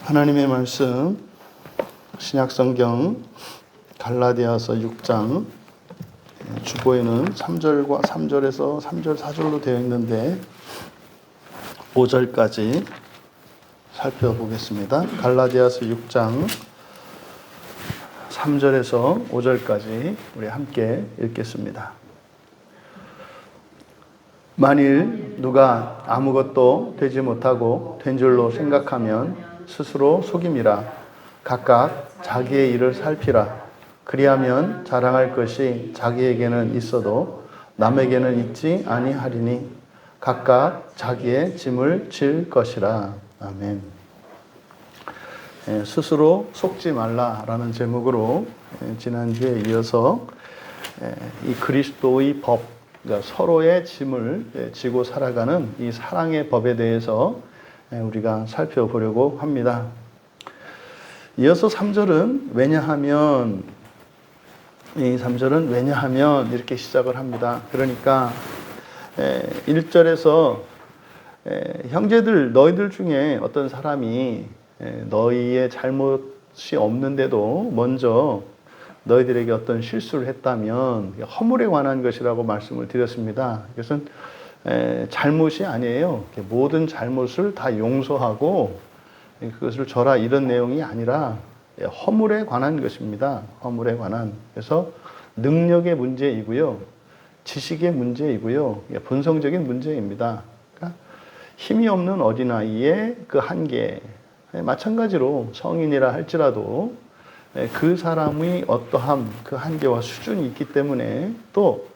하나님의 말씀 신약성경 갈라디아서 6장 주보에는 3절에서 3절 4절로 되어 있는데 5절까지 살펴보겠습니다. 갈라디아서 6장 3절에서 5절까지 우리 함께 읽겠습니다. 만일 누가 아무것도 되지 못하고 된 줄로 생각하면 스스로 속임이라. 각각 자기의 일을 살피라. 그리하면 자랑할 것이 자기에게는 있어도 남에게는 있지 아니하리니 각각 자기의 짐을 질 것이라. 아멘. 스스로 속지 말라라는 제목으로 지난주에 이어서 이 그리스도의 법, 그러니까 서로의 짐을 지고 살아가는 이 사랑의 법에 대해서 우리가 살펴보려고 합니다. 이어서 3절은 왜냐하면, 이 3절은 왜냐하면 이렇게 시작을 합니다. 그러니까 1절에서 형제들 너희들 중에 어떤 사람이 너희의 잘못이 없는데도 먼저 너희들에게 어떤 실수를 했다면 허물에 관한 것이라고 말씀을 드렸습니다. 이것은 잘못이 아니에요. 모든 잘못을 다 용서하고 그것을 져라 이런 내용이 아니라 허물에 관한 것입니다. 허물에 관한. 그래서 능력의 문제이고요. 지식의 문제이고요. 본성적인 문제입니다. 그러니까 힘이 없는 어린아이의 그 한계. 마찬가지로 성인이라 할지라도 그 사람의 어떠함, 그 한계와 수준이 있기 때문에 또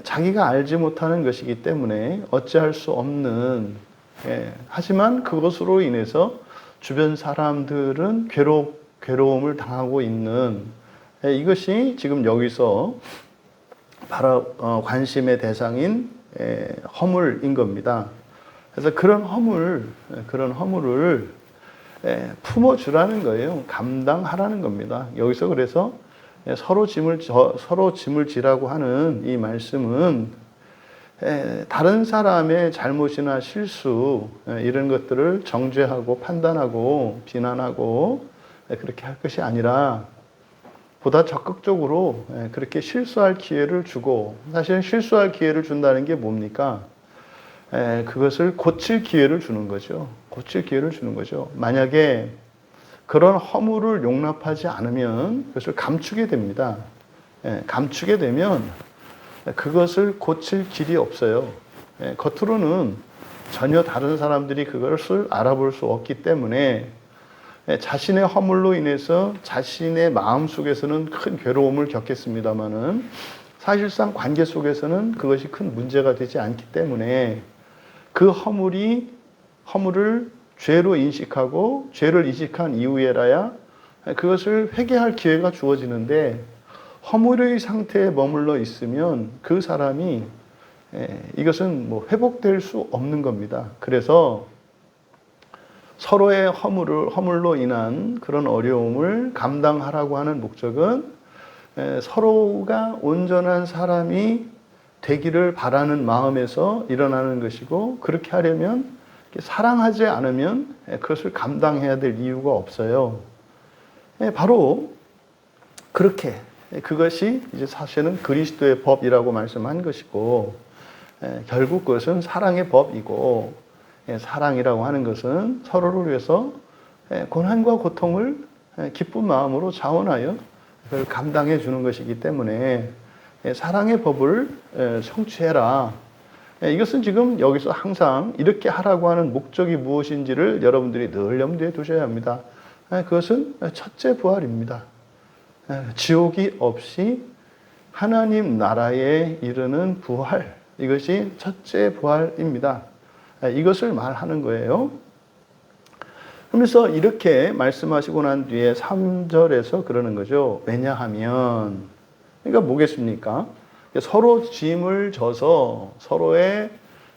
자기가 알지 못하는 것이기 때문에 어찌할 수 없는, 하지만 그것으로 인해서 주변 사람들은 괴로움을 당하고 있는, 이것이 지금 여기서 바로 관심의 대상인 허물인 겁니다. 그래서 그런 허물을 품어주라는 거예요. 감당하라는 겁니다. 여기서 그래서 서로 짐을 지라고 하는 이 말씀은 다른 사람의 잘못이나 실수 이런 것들을 정죄하고 판단하고 비난하고 그렇게 할 것이 아니라 보다 적극적으로 그렇게 실수할 기회를 주고, 사실 실수할 기회를 준다는 게 뭡니까? 그것을 고칠 기회를 주는 거죠. 고칠 기회를 주는 거죠. 만약에 그런 허물을 용납하지 않으면 그것을 감추게 됩니다. 감추게 되면 그것을 고칠 길이 없어요. 겉으로는 전혀 다른 사람들이 그것을 알아볼 수 없기 때문에 자신의 허물로 인해서 자신의 마음 속에서는 큰 괴로움을 겪겠습니다마는 사실상 관계 속에서는 그것이 큰 문제가 되지 않기 때문에 그 허물을 죄로 인식하고 죄를 인식한 이후에라야 그것을 회개할 기회가 주어지는데, 허물의 상태에 머물러 있으면 그 사람이 이것은 회복될 수 없는 겁니다. 그래서 서로의 허물로 인한 그런 어려움을 감당하라고 하는 목적은 서로가 온전한 사람이 되기를 바라는 마음에서 일어나는 것이고, 그렇게 하려면 사랑하지 않으면 그것을 감당해야 될 이유가 없어요. 바로 그렇게 그것이 이제 사실은 그리스도의 법이라고 말씀한 것이고, 결국 그것은 사랑의 법이고, 사랑이라고 하는 것은 서로를 위해서 고난과 고통을 기쁜 마음으로 자원하여 그걸 감당해 주는 것이기 때문에 사랑의 법을 성취해라. 이것은 지금 여기서 항상 이렇게 하라고 하는 목적이 무엇인지를 여러분들이 늘 염두에 두셔야 합니다. 그것은 첫째 부활입니다. 지옥이 없이 하나님 나라에 이르는 부활, 이것이 첫째 부활입니다. 이것을 말하는 거예요. 그러면서 이렇게 말씀하시고 난 뒤에 3절에서 그러는 거죠. 왜냐하면, 그러니까 뭐겠습니까? 서로 짐을 져서, 서로의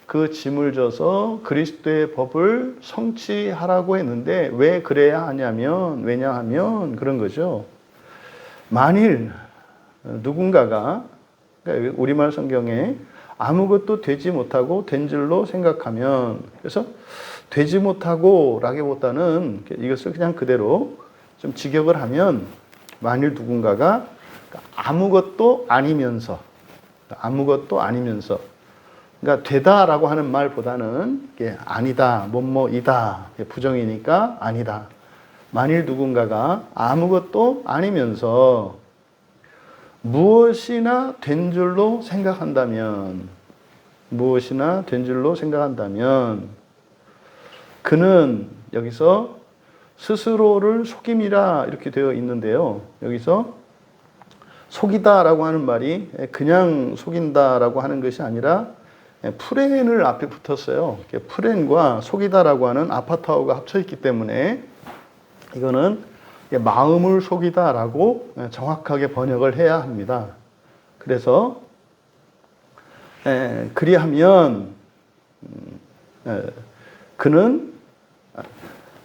그 짐을 져서 그리스도의 법을 성취하라고 했는데 왜 그래야 하냐면, 왜냐하면 그런 거죠. 만일 누군가가, 그러니까 우리말 성경에 아무것도 되지 못하고 된 줄로 생각하면, 그래서 되지 못하고 라기보다는 이것을 그냥 그대로 좀 직역을 하면, 만일 누군가가 아무것도 아니면서, 그러니까 되다라고 하는 말보다는 아니다, 뭐뭐이다, 부정이니까 아니다. 만일 누군가가 아무것도 아니면서 무엇이나 된 줄로 생각한다면, 그는, 여기서 스스로를 속임이라 이렇게 되어 있는데요. 여기서 속이다라고 하는 말이 그냥 속인다라고 하는 것이 아니라 프렌을 앞에 붙었어요. 프렌과 속이다라고 하는 아파트하고가 합쳐 있기 때문에 이거는 마음을 속이다라고 정확하게 번역을 해야 합니다. 그래서 그리하면 그는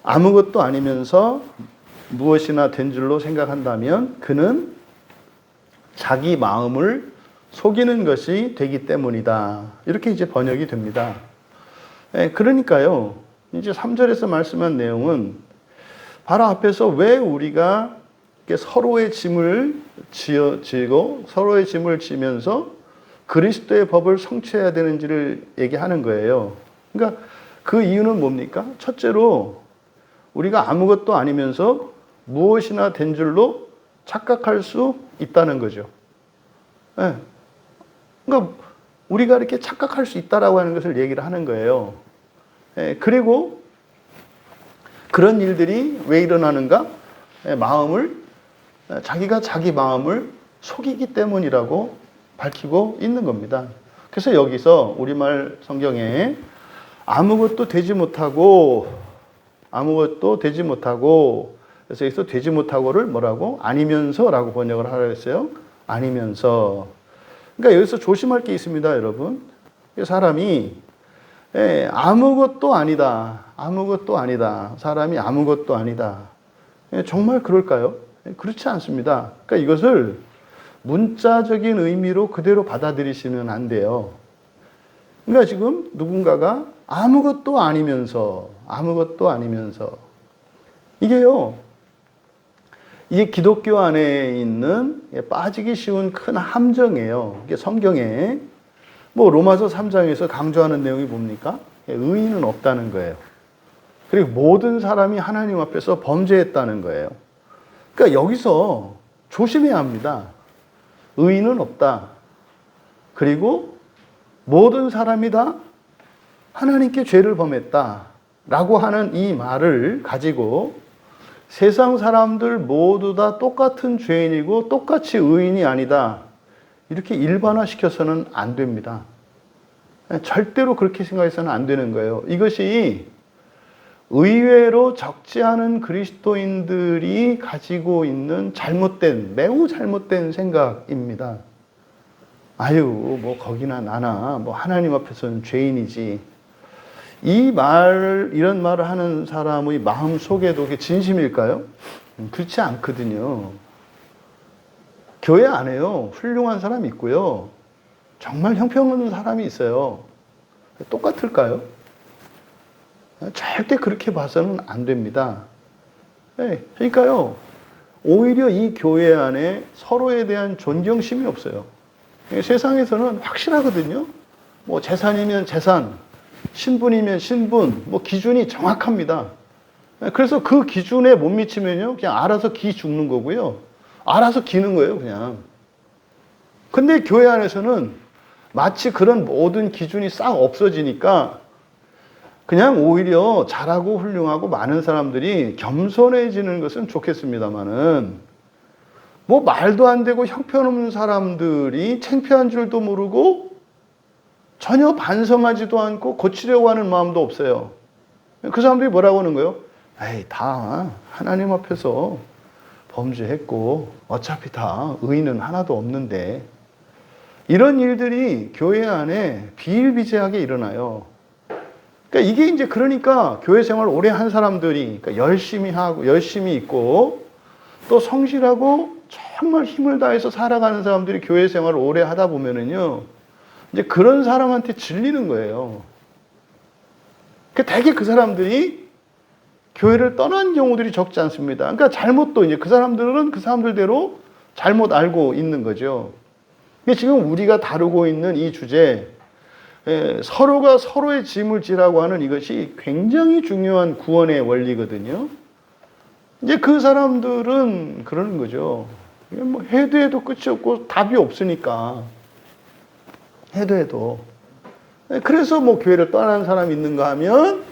아무것도 아니면서 무엇이나 된 줄로 생각한다면 그는 자기 마음을 속이는 것이 되기 때문이다. 이렇게 이제 번역이 됩니다. 그러니까요, 이제 3절에서 말씀한 내용은 바로 앞에서 왜 우리가 서로의 짐을 지고 서로의 짐을 지면서 그리스도의 법을 성취해야 되는지를 얘기하는 거예요. 그러니까 그 이유는 뭡니까? 첫째로 우리가 아무것도 아니면서 무엇이나 된 줄로 착각할 수 있다는 거죠. 그러니까 우리가 이렇게 착각할 수 있다라고 하는 것을 얘기를 하는 거예요. 그리고 그런 일들이 왜 일어나는가? 자기가 자기 마음을 속이기 때문이라고 밝히고 있는 겁니다. 그래서 여기서 우리말 성경에 아무것도 되지 못하고, 그래서 여기서 되지 못하고를 뭐라고? 아니면서라고 번역을 하라 했어요. 아니면서. 그러니까 여기서 조심할 게 있습니다, 여러분. 사람이 아무것도 아니다. 사람이 아무것도 아니다. 정말 그럴까요? 그렇지 않습니다. 그러니까 이것을 문자적인 의미로 그대로 받아들이시면 안 돼요. 그러니까 지금 누군가가 아무것도 아니면서 이게요, 이게 기독교 안에 있는 빠지기 쉬운 큰 함정이에요. 이게 성경에 로마서 3장에서 강조하는 내용이 뭡니까? 의인은 없다는 거예요. 그리고 모든 사람이 하나님 앞에서 범죄했다는 거예요. 그러니까 여기서 조심해야 합니다. 의인은 없다. 그리고 모든 사람이 다 하나님께 죄를 범했다. 라고 하는 이 말을 가지고 세상 사람들 모두 다 똑같은 죄인이고 똑같이 의인이 아니다. 이렇게 일반화시켜서는 안 됩니다. 절대로 그렇게 생각해서는 안 되는 거예요. 이것이 의외로 적지 않은 그리스도인들이 가지고 있는 매우 잘못된 생각입니다. 거기나 나나, 하나님 앞에서는 죄인이지. 이런 말을 하는 사람의 마음 속에도 그게 진심일까요? 그렇지 않거든요. 교회 안에요, 훌륭한 사람이 있고요. 정말 형편없는 사람이 있어요. 똑같을까요? 절대 그렇게 봐서는 안 됩니다. 그러니까요, 오히려 이 교회 안에 서로에 대한 존경심이 없어요. 세상에서는 확실하거든요. 재산이면 재산, 신분이면 신분, 기준이 정확합니다. 그래서 그 기준에 못 미치면요, 그냥 알아서 죽는 거고요. 알아서 기는 거예요, 그냥. 근데 교회 안에서는 마치 그런 모든 기준이 싹 없어지니까 그냥 오히려 잘하고 훌륭하고 많은 사람들이 겸손해지는 것은 좋겠습니다만은, 말도 안 되고 형편없는 사람들이 창피한 줄도 모르고 전혀 반성하지도 않고 고치려고 하는 마음도 없어요. 그 사람들이 뭐라고 하는 거예요? 다 하나님 앞에서 범죄했고 어차피 다 의인은 하나도 없는데. 이런 일들이 교회 안에 비일비재하게 일어나요. 그러니까 이게 이제 그러니까 교회 생활 오래 한 사람들이 열심히 있고 또 성실하고 정말 힘을 다해서 살아가는 사람들이 교회 생활을 오래 하다 보면은요, 이제 그런 사람한테 질리는 거예요. 되게 그 사람들이 교회를 떠난 경우들이 적지 않습니다. 그러니까 잘못도 이제 그 사람들은 그 사람들대로 잘못 알고 있는 거죠. 지금 우리가 다루고 있는 이 주제, 서로가 서로의 짐을 지라고 하는 이것이 굉장히 중요한 구원의 원리거든요. 이제 그 사람들은 그러는 거죠. 뭐 해도 해도 끝이 없고 답이 없으니까. 해도 해도. 그래서 뭐 교회를 떠나는 사람이 있는가 하면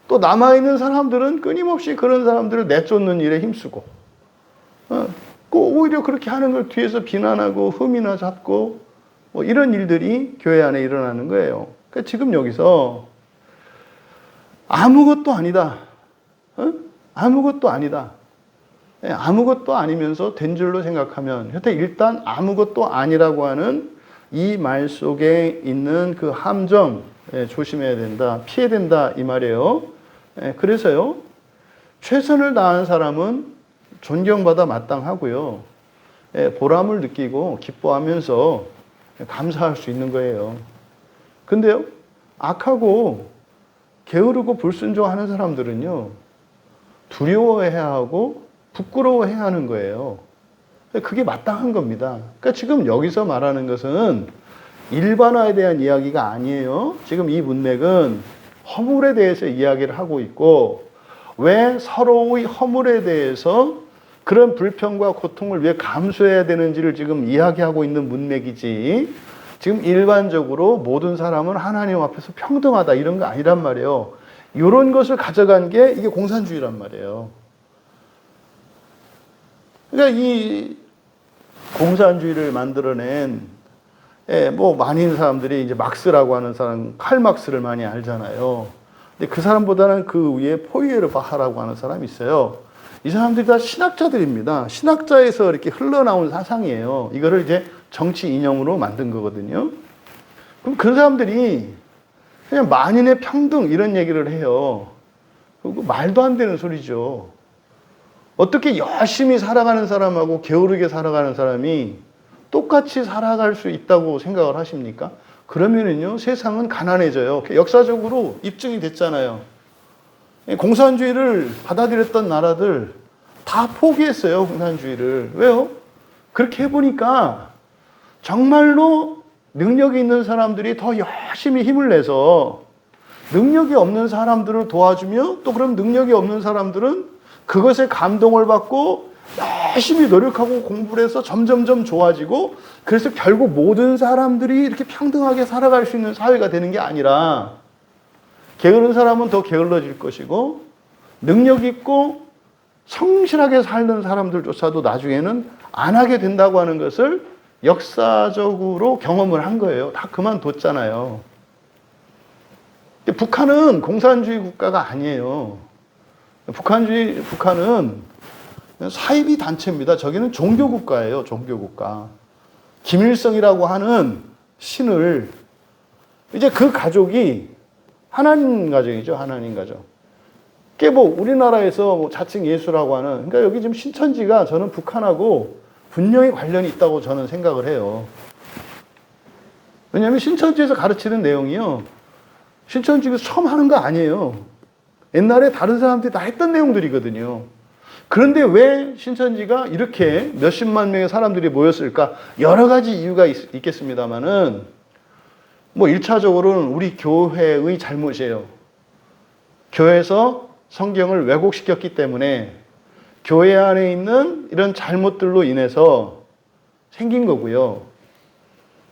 또 남아있는 사람들은 끊임없이 그런 사람들을 내쫓는 일에 힘쓰고, 오히려 그렇게 하는 걸 뒤에서 비난하고 흠이나 잡고 뭐 이런 일들이 교회 안에 일어나는 거예요. 그러니까 지금 여기서 아무것도 아니다. 아무것도 아니다. 아무것도 아니면서 된 줄로 생각하면, 여태 일단 아무것도 아니라고 하는 이 말 속에 있는 그 함정, 조심해야 된다, 피해야 된다, 이 말이에요. 그래서요, 최선을 다한 사람은 존경받아 마땅하고요, 보람을 느끼고 기뻐하면서 감사할 수 있는 거예요. 근데요, 악하고 게으르고 불순종하는 사람들은요, 두려워해야 하고 부끄러워해야 하는 거예요. 그게 마땅한 겁니다. 그러니까 지금 여기서 말하는 것은 일반화에 대한 이야기가 아니에요. 지금 이 문맥은 허물에 대해서 이야기를 하고 있고, 왜 서로의 허물에 대해서 그런 불평과 고통을 왜 감수해야 되는지를 지금 이야기하고 있는 문맥이지, 지금 일반적으로 모든 사람은 하나님 앞에서 평등하다 이런 거 아니란 말이에요. 이런 것을 가져간 게 이게 공산주의란 말이에요. 그러니까 이 공산주의를 만들어낸, 뭐 많은 사람들이 이제 막스라고 하는 사람, 칼 막스를 많이 알잖아요. 근데 그 사람보다는 그 위에 포이에르바하라고 하는 사람이 있어요. 이 사람들이 다 신학자들입니다. 신학자에서 이렇게 흘러나온 사상이에요. 이거를 이제 정치 이념으로 만든 거거든요. 그럼 그 사람들이 그냥 만인의 평등 이런 얘기를 해요. 그거 말도 안 되는 소리죠. 어떻게 열심히 살아가는 사람하고 게으르게 살아가는 사람이 똑같이 살아갈 수 있다고 생각을 하십니까? 그러면은요, 세상은 가난해져요. 역사적으로 입증이 됐잖아요. 공산주의를 받아들였던 나라들 다 포기했어요, 공산주의를. 왜요? 그렇게 해보니까 정말로 능력이 있는 사람들이 더 열심히 힘을 내서 능력이 없는 사람들을 도와주며, 또 그럼 능력이 없는 사람들은 그것에 감동을 받고 열심히 노력하고 공부를 해서 점점점 좋아지고, 그래서 결국 모든 사람들이 이렇게 평등하게 살아갈 수 있는 사회가 되는 게 아니라, 게으른 사람은 더 게을러질 것이고, 능력 있고 성실하게 살는 사람들조차도 나중에는 안 하게 된다고 하는 것을 역사적으로 경험을 한 거예요. 다 그만뒀잖아요. 근데 북한은 공산주의 국가가 아니에요. 북한은 사이비 단체입니다. 저기는 종교국가예요. 종교국가. 김일성이라고 하는 신을, 이제 그 가족이 하나님 가정이죠. 하나님 가정. 그게 뭐 우리나라에서 뭐 자칭 예수라고 하는, 그러니까 여기 지금 신천지가 저는 북한하고 분명히 관련이 있다고 저는 생각을 해요. 왜냐하면 신천지에서 가르치는 내용이요, 신천지에서 처음 하는 거 아니에요. 옛날에 다른 사람들이 다 했던 내용들이거든요. 그런데 왜 신천지가 이렇게 몇십만 명의 사람들이 모였을까? 여러 가지 이유가 있겠습니다만은, 뭐 1차적으로는 우리 교회의 잘못이에요. 교회에서 성경을 왜곡시켰기 때문에 교회 안에 있는 이런 잘못들로 인해서 생긴 거고요.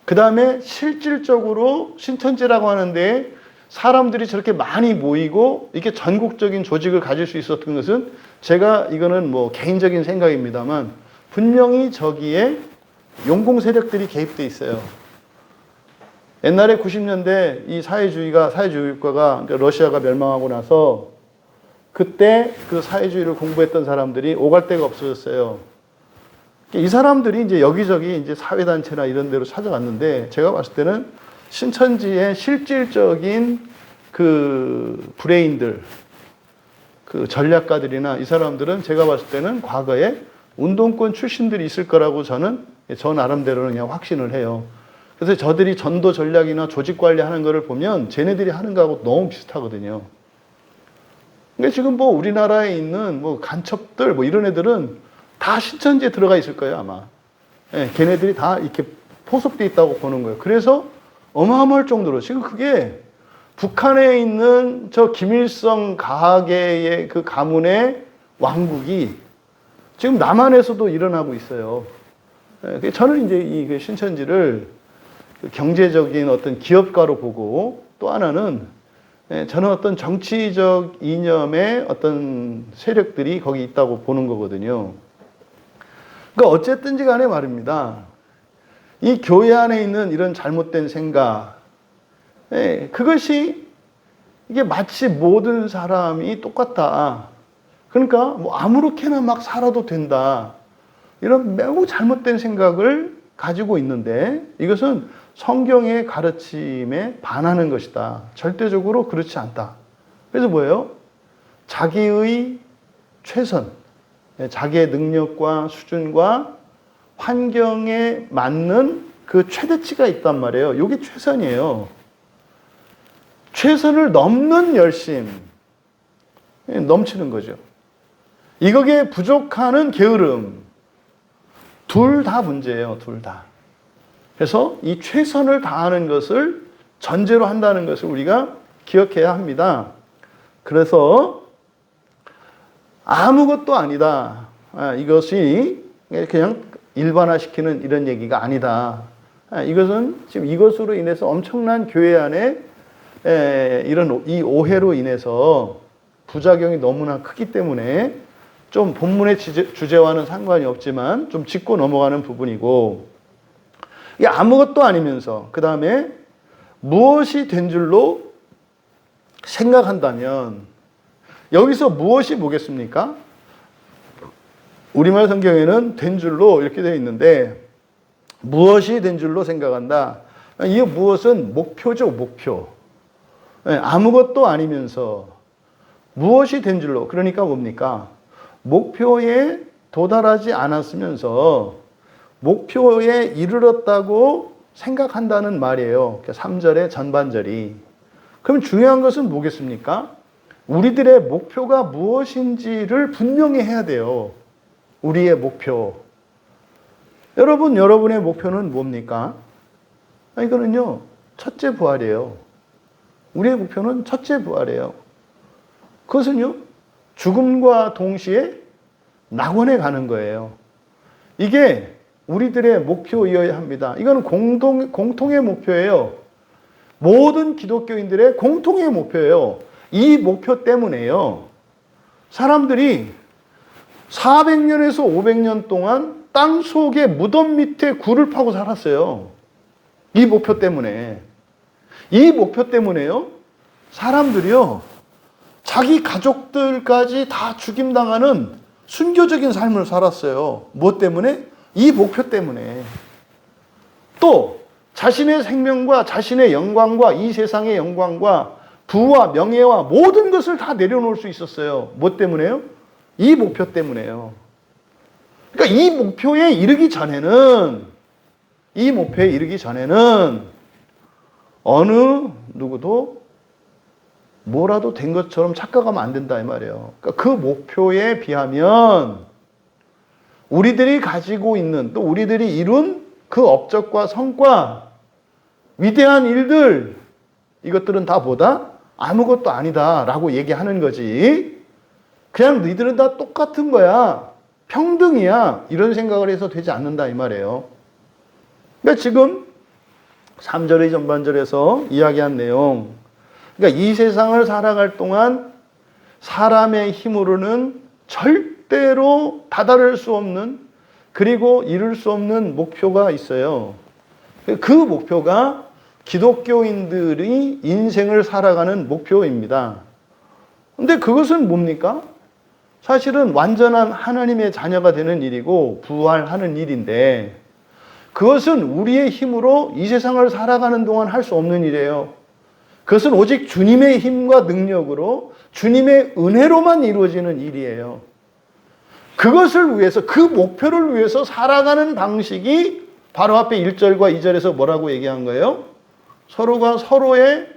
그 다음에 실질적으로 신천지라고 하는데 사람들이 저렇게 많이 모이고 이렇게 전국적인 조직을 가질 수 있었던 것은, 제가 이거는 뭐 개인적인 생각입니다만 분명히 저기에 용공 세력들이 개입돼 있어요. 옛날에 90년대 이 사회주의 국가가, 그러니까 러시아가 멸망하고 나서 그때 그 사회주의를 공부했던 사람들이 오갈 데가 없어졌어요. 이 사람들이 이제 여기저기 이제 사회단체나 이런 데로 찾아갔는데, 제가 봤을 때는 신천지의 실질적인 그 브레인들, 그 전략가들이나 이 사람들은 제가 봤을 때는 과거에 운동권 출신들이 있을 거라고 저는 저 나름대로는 그냥 확신을 해요. 그래서 저들이 전도 전략이나 조직 관리하는 거를 보면 쟤네들이 하는 거하고 너무 비슷하거든요. 근데 지금 뭐 우리나라에 있는 뭐 간첩들 뭐 이런 애들은 다 신천지에 들어가 있을 거예요, 아마. 예, 걔네들이 다 이렇게 포섭돼 있다고 보는 거예요. 그래서 어마어마할 정도로 지금 그게 북한에 있는 저 김일성 가계의 그 가문의 왕국이 지금 남한에서도 일어나고 있어요. 예, 저는 이제 이 신천지를 경제적인 어떤 기업가로 보고 또 하나는 저는 어떤 정치적 이념의 어떤 세력들이 거기 있다고 보는 거거든요. 그러니까 어쨌든지 간에 말입니다. 이 교회 안에 있는 이런 잘못된 생각, 그것이 이게 마치 모든 사람이 똑같다. 그러니까 뭐 아무렇게나 막 살아도 된다. 이런 매우 잘못된 생각을 가지고 있는데 이것은 성경의 가르침에 반하는 것이다. 절대적으로 그렇지 않다. 그래서 뭐예요? 자기의 최선, 자기의 능력과 수준과 환경에 맞는 그 최대치가 있단 말이에요. 이게 최선이에요. 최선을 넘는 열심, 넘치는 거죠. 이거에 부족하는 게으름, 둘 다 문제예요. 둘 다. 그래서 이 최선을 다하는 것을 전제로 한다는 것을 우리가 기억해야 합니다. 그래서 아무것도 아니다. 이것이 그냥 일반화시키는 이런 얘기가 아니다. 이것은 지금 이것으로 인해서 엄청난 교회 안에 이런 이 오해로 인해서 부작용이 너무나 크기 때문에 좀 본문의 주제와는 상관이 없지만 좀 짚고 넘어가는 부분이고, 이게 아무것도 아니면서 그 다음에 무엇이 된 줄로 생각한다면, 여기서 무엇이 뭐겠습니까? 우리말 성경에는 된 줄로 이렇게 되어 있는데, 무엇이 된 줄로 생각한다. 이 무엇은 목표죠, 목표. 아무것도 아니면서 무엇이 된 줄로, 그러니까 뭡니까? 목표에 도달하지 않았으면서 목표에 이르렀다고 생각한다는 말이에요. 3절의 전반절이. 그럼 중요한 것은 뭐겠습니까? 우리들의 목표가 무엇인지를 분명히 해야 돼요. 우리의 목표. 여러분의 목표는 뭡니까? 이거는요, 첫째 부활이에요. 우리의 목표는 첫째 부활이에요. 그것은요, 죽음과 동시에 낙원에 가는 거예요. 이게 우리들의 목표이어야 합니다. 이건 공통의 목표예요. 모든 기독교인들의 공통의 목표예요. 이 목표 때문에요. 사람들이 400년에서 500년 동안 땅 속에 무덤 밑에 굴을 파고 살았어요. 이 목표 때문에. 이 목표 때문에요. 사람들이요, 자기 가족들까지 다 죽임당하는 순교적인 삶을 살았어요. 무엇 때문에? 이 목표 때문에. 또 자신의 생명과 자신의 영광과 이 세상의 영광과 부와 명예와 모든 것을 다 내려놓을 수 있었어요. 무엇 때문에요? 이 목표 때문에요. 그러니까 이 목표에 이르기 전에는 어느 누구도 뭐라도 된 것처럼 착각하면 안 된다 이 말이에요. 그러니까 그 목표에 비하면 우리들이 가지고 있는, 또 우리들이 이룬 그 업적과 성과, 위대한 일들, 이것들은 다 뭐다? 아무것도 아니다라고 얘기하는 거지. 그냥 너희들은 다 똑같은 거야, 평등이야, 이런 생각을 해서 되지 않는다 이 말이에요. 그러니까 지금 3절의 전반절에서 이야기한 내용, 그러니까 이 세상을 살아갈 동안 사람의 힘으로는 절대로 다다를 수 없는, 그리고 이룰 수 없는 목표가 있어요. 그 목표가 기독교인들이 인생을 살아가는 목표입니다. 근데 그것은 뭡니까? 사실은 완전한 하나님의 자녀가 되는 일이고 부활하는 일인데, 그것은 우리의 힘으로 이 세상을 살아가는 동안 할 수 없는 일이에요. 그것은 오직 주님의 힘과 능력으로, 주님의 은혜로만 이루어지는 일이에요. 그것을 위해서, 그 목표를 위해서 살아가는 방식이 바로 앞에 1절과 2절에서 뭐라고 얘기한 거예요? 서로가 서로의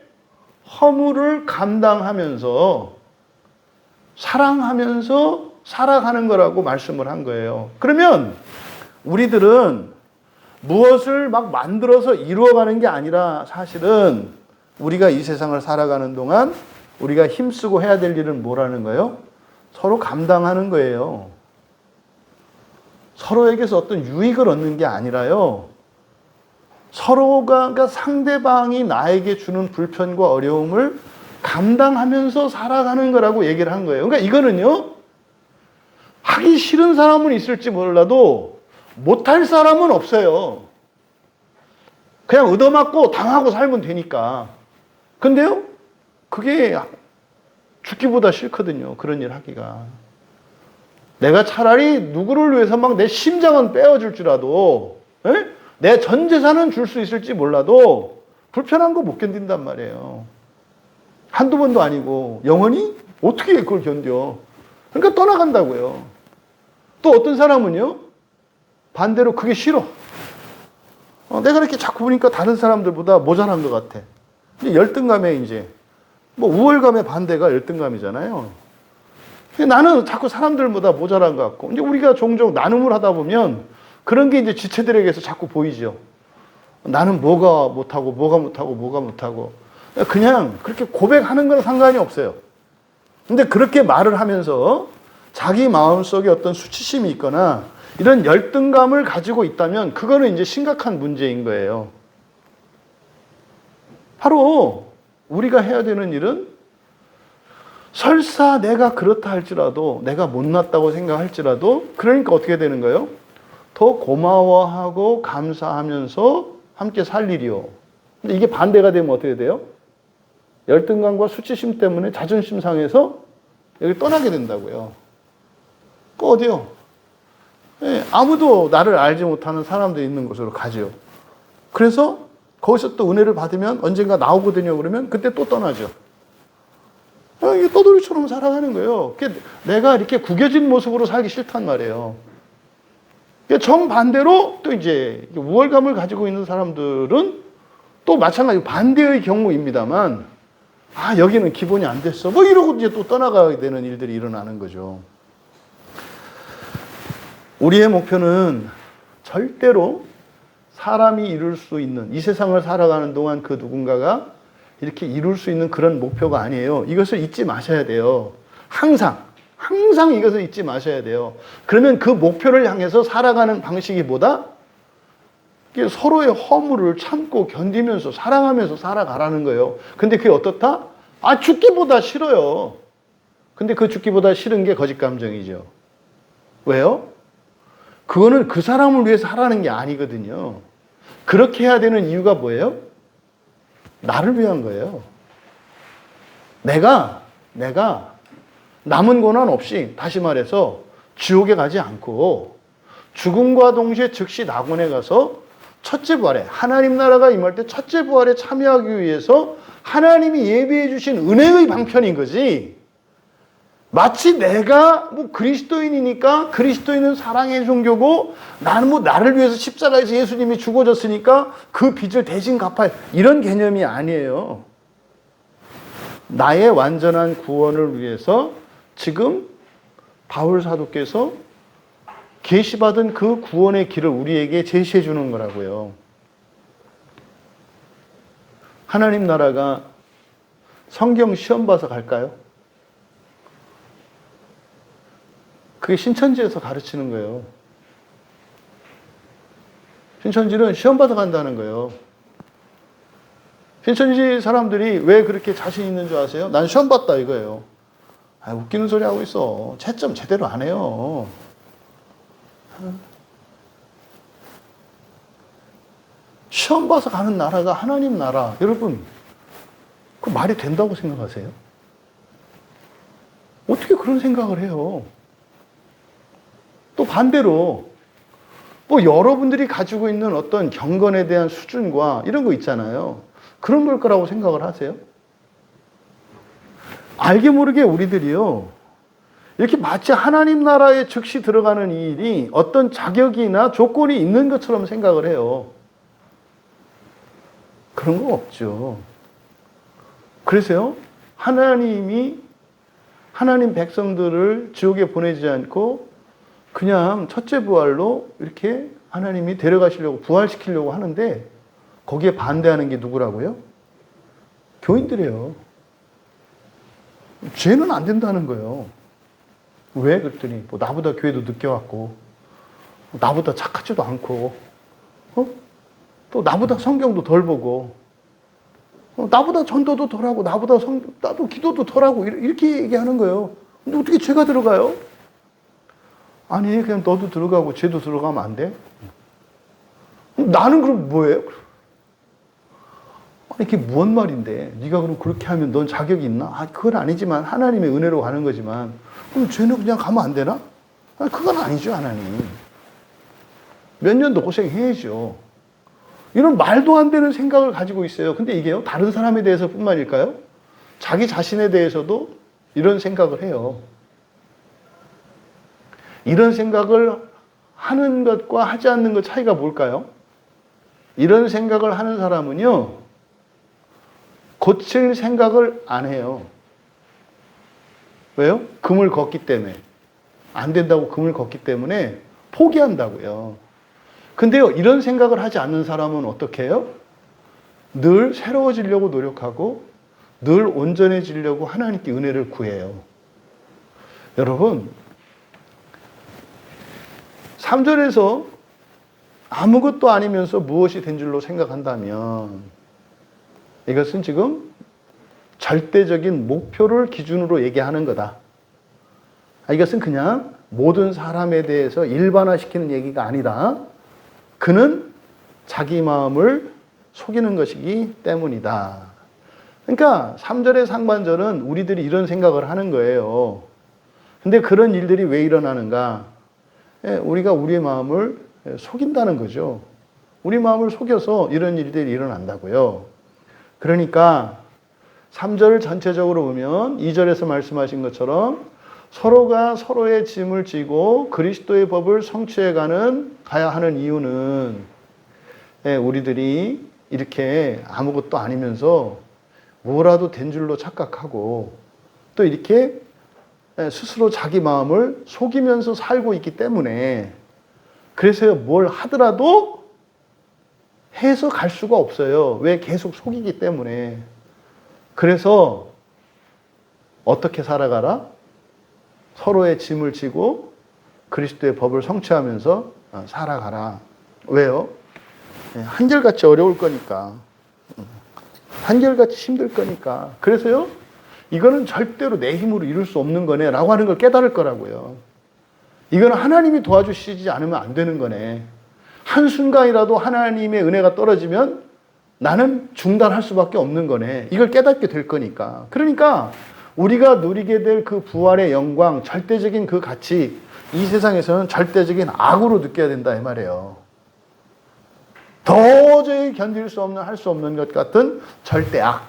허물을 감당하면서 사랑하면서 살아가는 거라고 말씀을 한 거예요. 그러면 우리들은 무엇을 막 만들어서 이루어가는 게 아니라 사실은 우리가 이 세상을 살아가는 동안 우리가 힘쓰고 해야 될 일은 뭐라는 거예요? 서로 감당하는 거예요. 서로에게서 어떤 유익을 얻는 게 아니라요. 서로가, 그러니까 상대방이 나에게 주는 불편과 어려움을 감당하면서 살아가는 거라고 얘기를 한 거예요. 그러니까 이거는요, 하기 싫은 사람은 있을지 몰라도 못할 사람은 없어요. 그냥 얻어맞고 당하고 살면 되니까. 근데요, 그게 죽기보다 싫거든요. 그런 일 하기가. 내가 차라리 누구를 위해서 막 내 심장은 빼어줄지라도, 내 전 재산은 줄 수 있을지 몰라도 불편한 거 못 견딘단 말이에요. 한두 번도 아니고 영원히 어떻게 그걸 견뎌. 그러니까 떠나간다고요. 또 어떤 사람은요, 반대로 그게 싫어. 내가 이렇게 자꾸 보니까 다른 사람들보다 모자란 것 같아. 이제 열등감에 이제, 뭐 우월감의 반대가 열등감이잖아요. 나는 자꾸 사람들보다 모자란 것 같고, 이제 우리가 종종 나눔을 하다 보면 그런 게 이제 지체들에게서 자꾸 보이죠. 나는 뭐가 못하고, 뭐가 못하고, 뭐가 못하고. 그냥 그렇게 고백하는 건 상관이 없어요. 근데 그렇게 말을 하면서 자기 마음속에 어떤 수치심이 있거나 이런 열등감을 가지고 있다면 그거는 이제 심각한 문제인 거예요. 바로 우리가 해야 되는 일은 설사 내가 그렇다 할지라도, 내가 못났다고 생각할지라도, 그러니까 어떻게 되는 거예요? 더 고마워하고 감사하면서 함께 살 일이요. 근데 이게 반대가 되면 어떻게 돼요? 열등감과 수치심 때문에 자존심 상해서 여기 떠나게 된다고요. 그 어디요? 아무도 나를 알지 못하는 사람들이 있는 곳으로 가죠. 그래서 거기서 또 은혜를 받으면 언젠가 나오거든요. 그러면 그때 또 떠나죠. 이게 떠돌이처럼 살아가는 거예요. 내가 이렇게 구겨진 모습으로 살기 싫단 말이에요. 정반대로 또 이제 우월감을 가지고 있는 사람들은 또 마찬가지로 반대의 경우입니다만, 여기는 기본이 안 됐어. 뭐 이러고 이제 또 떠나가게 되는 일들이 일어나는 거죠. 우리의 목표는 절대로 사람이 이룰 수 있는, 이 세상을 살아가는 동안 그 누군가가 이렇게 이룰 수 있는 그런 목표가 아니에요. 이것을 잊지 마셔야 돼요. 항상 이것을 잊지 마셔야 돼요. 그러면 그 목표를 향해서 살아가는 방식이 뭐다? 서로의 허물을 참고 견디면서 사랑하면서 살아가라는 거예요. 근데 그게 어떻다? 죽기보다 싫어요. 근데 그 죽기보다 싫은 게 거짓 감정이죠. 왜요? 그거는 그 사람을 위해서 하라는 게 아니거든요. 그렇게 해야 되는 이유가 뭐예요? 나를 위한 거예요. 내가 남은 고난 없이, 다시 말해서 지옥에 가지 않고 죽음과 동시에 즉시 낙원에 가서 첫째 부활에, 하나님 나라가 임할 때 첫째 부활에 참여하기 위해서 하나님이 예비해 주신 은혜의 방편인 거지. 마치 내가 뭐 그리스도인이니까, 그리스도인은 사랑의 종교고, 나는 뭐 나를 위해서 십자가에서 예수님이 죽어졌으니까 그 빚을 대신 갚아야, 이런 개념이 아니에요. 나의 완전한 구원을 위해서 지금 바울 사도께서 계시받은 그 구원의 길을 우리에게 제시해 주는 거라고요. 하나님 나라가 성경 시험 봐서 갈까요? 그게 신천지에서 가르치는 거예요. 신천지는 시험 봐서 간다는 거예요. 신천지 사람들이 왜 그렇게 자신 있는 줄 아세요? 난 시험 봤다 이거예요. 웃기는 소리 하고 있어. 채점 제대로 안 해요. 시험 봐서 가는 나라가 하나님 나라. 여러분, 그 말이 된다고 생각하세요? 어떻게 그런 생각을 해요? 또 반대로, 뭐 여러분들이 가지고 있는 어떤 경건에 대한 수준과 이런 거 있잖아요. 그런 걸 거라고 생각을 하세요? 알게 모르게 우리들이요, 이렇게 마치 하나님 나라에 즉시 들어가는 이 일이 어떤 자격이나 조건이 있는 것처럼 생각을 해요. 그런 거 없죠. 그래서요, 하나님이 하나님 백성들을 지옥에 보내지 않고 그냥 첫째 부활로 이렇게 하나님이 데려가시려고 부활시키려고 하는데 거기에 반대하는 게 누구라고요? 교인들이에요. 죄는 안 된다는 거예요. 왜? 그랬더니 뭐 나보다 교회도 늦게 왔고 나보다 착하지도 않고 또 나보다 성경도 덜 보고 나보다 전도도 덜하고 나도 기도도 덜하고 이렇게 얘기하는 거예요. 근데 어떻게 죄가 들어가요? 아니 그냥 너도 들어가고 죄도 들어가면 안 돼? 나는 그럼 뭐예요? 아니 이게 뭔 말인데 네가 그럼 그렇게 하면 넌 자격이 있나? 그건 아니지만 하나님의 은혜로 가는 거지만 그럼 죄는 그냥 가면 안 되나? 그건 아니죠 하나님. 몇 년도 고생해야죠. 이런 말도 안 되는 생각을 가지고 있어요. 근데 이게요, 다른 사람에 대해서 뿐만일까요? 자기 자신에 대해서도 이런 생각을 해요. 이런 생각을 하는 것과 하지 않는 것 차이가 뭘까요? 이런 생각을 하는 사람은요, 고칠 생각을 안 해요. 왜요? 금을 걷기 때문에. 안 된다고 금을 걷기 때문에 포기한다고요. 근데요, 이런 생각을 하지 않는 사람은 어떻게 해요? 늘 새로워지려고 노력하고 늘 온전해지려고 하나님께 은혜를 구해요. 여러분, 3절에서 아무것도 아니면서 무엇이 된 줄로 생각한다면 이것은 지금 절대적인 목표를 기준으로 얘기하는 거다. 이것은 그냥 모든 사람에 대해서 일반화시키는 얘기가 아니다. 그는 자기 마음을 속이는 것이기 때문이다. 그러니까 3절의 상반절은 우리들이 이런 생각을 하는 거예요. 근데 그런 일들이 왜 일어나는가? 우리가 우리의 마음을 속인다는 거죠. 우리 마음을 속여서 이런 일들이 일어난다고요. 그러니까 3절 전체적으로 보면 2절에서 말씀하신 것처럼 서로가 서로의 짐을 지고 그리스도의 법을 가야 하는 이유는 우리들이 이렇게 아무것도 아니면서 뭐라도 된 줄로 착각하고 또 이렇게 스스로 자기 마음을 속이면서 살고 있기 때문에 그래서 뭘 하더라도 해서 갈 수가 없어요. 왜? 계속 속이기 때문에. 그래서 어떻게 살아가라? 서로의 짐을 지고 그리스도의 법을 성취하면서 살아가라. 왜요? 한결같이 어려울 거니까. 한결같이 힘들 거니까. 그래서요, 이거는 절대로 내 힘으로 이룰 수 없는 거네 라고 하는 걸 깨달을 거라고요. 이거는 하나님이 도와주시지 않으면 안 되는 거네. 한순간이라도 하나님의 은혜가 떨어지면 나는 중단할 수밖에 없는 거네. 이걸 깨닫게 될 거니까. 그러니까 우리가 누리게 될 그 부활의 영광, 절대적인 그 가치, 이 세상에서는 절대적인 악으로 느껴야 된다 이 말이에요. 도저히 견딜 수 없는, 할 수 없는 것 같은 절대악.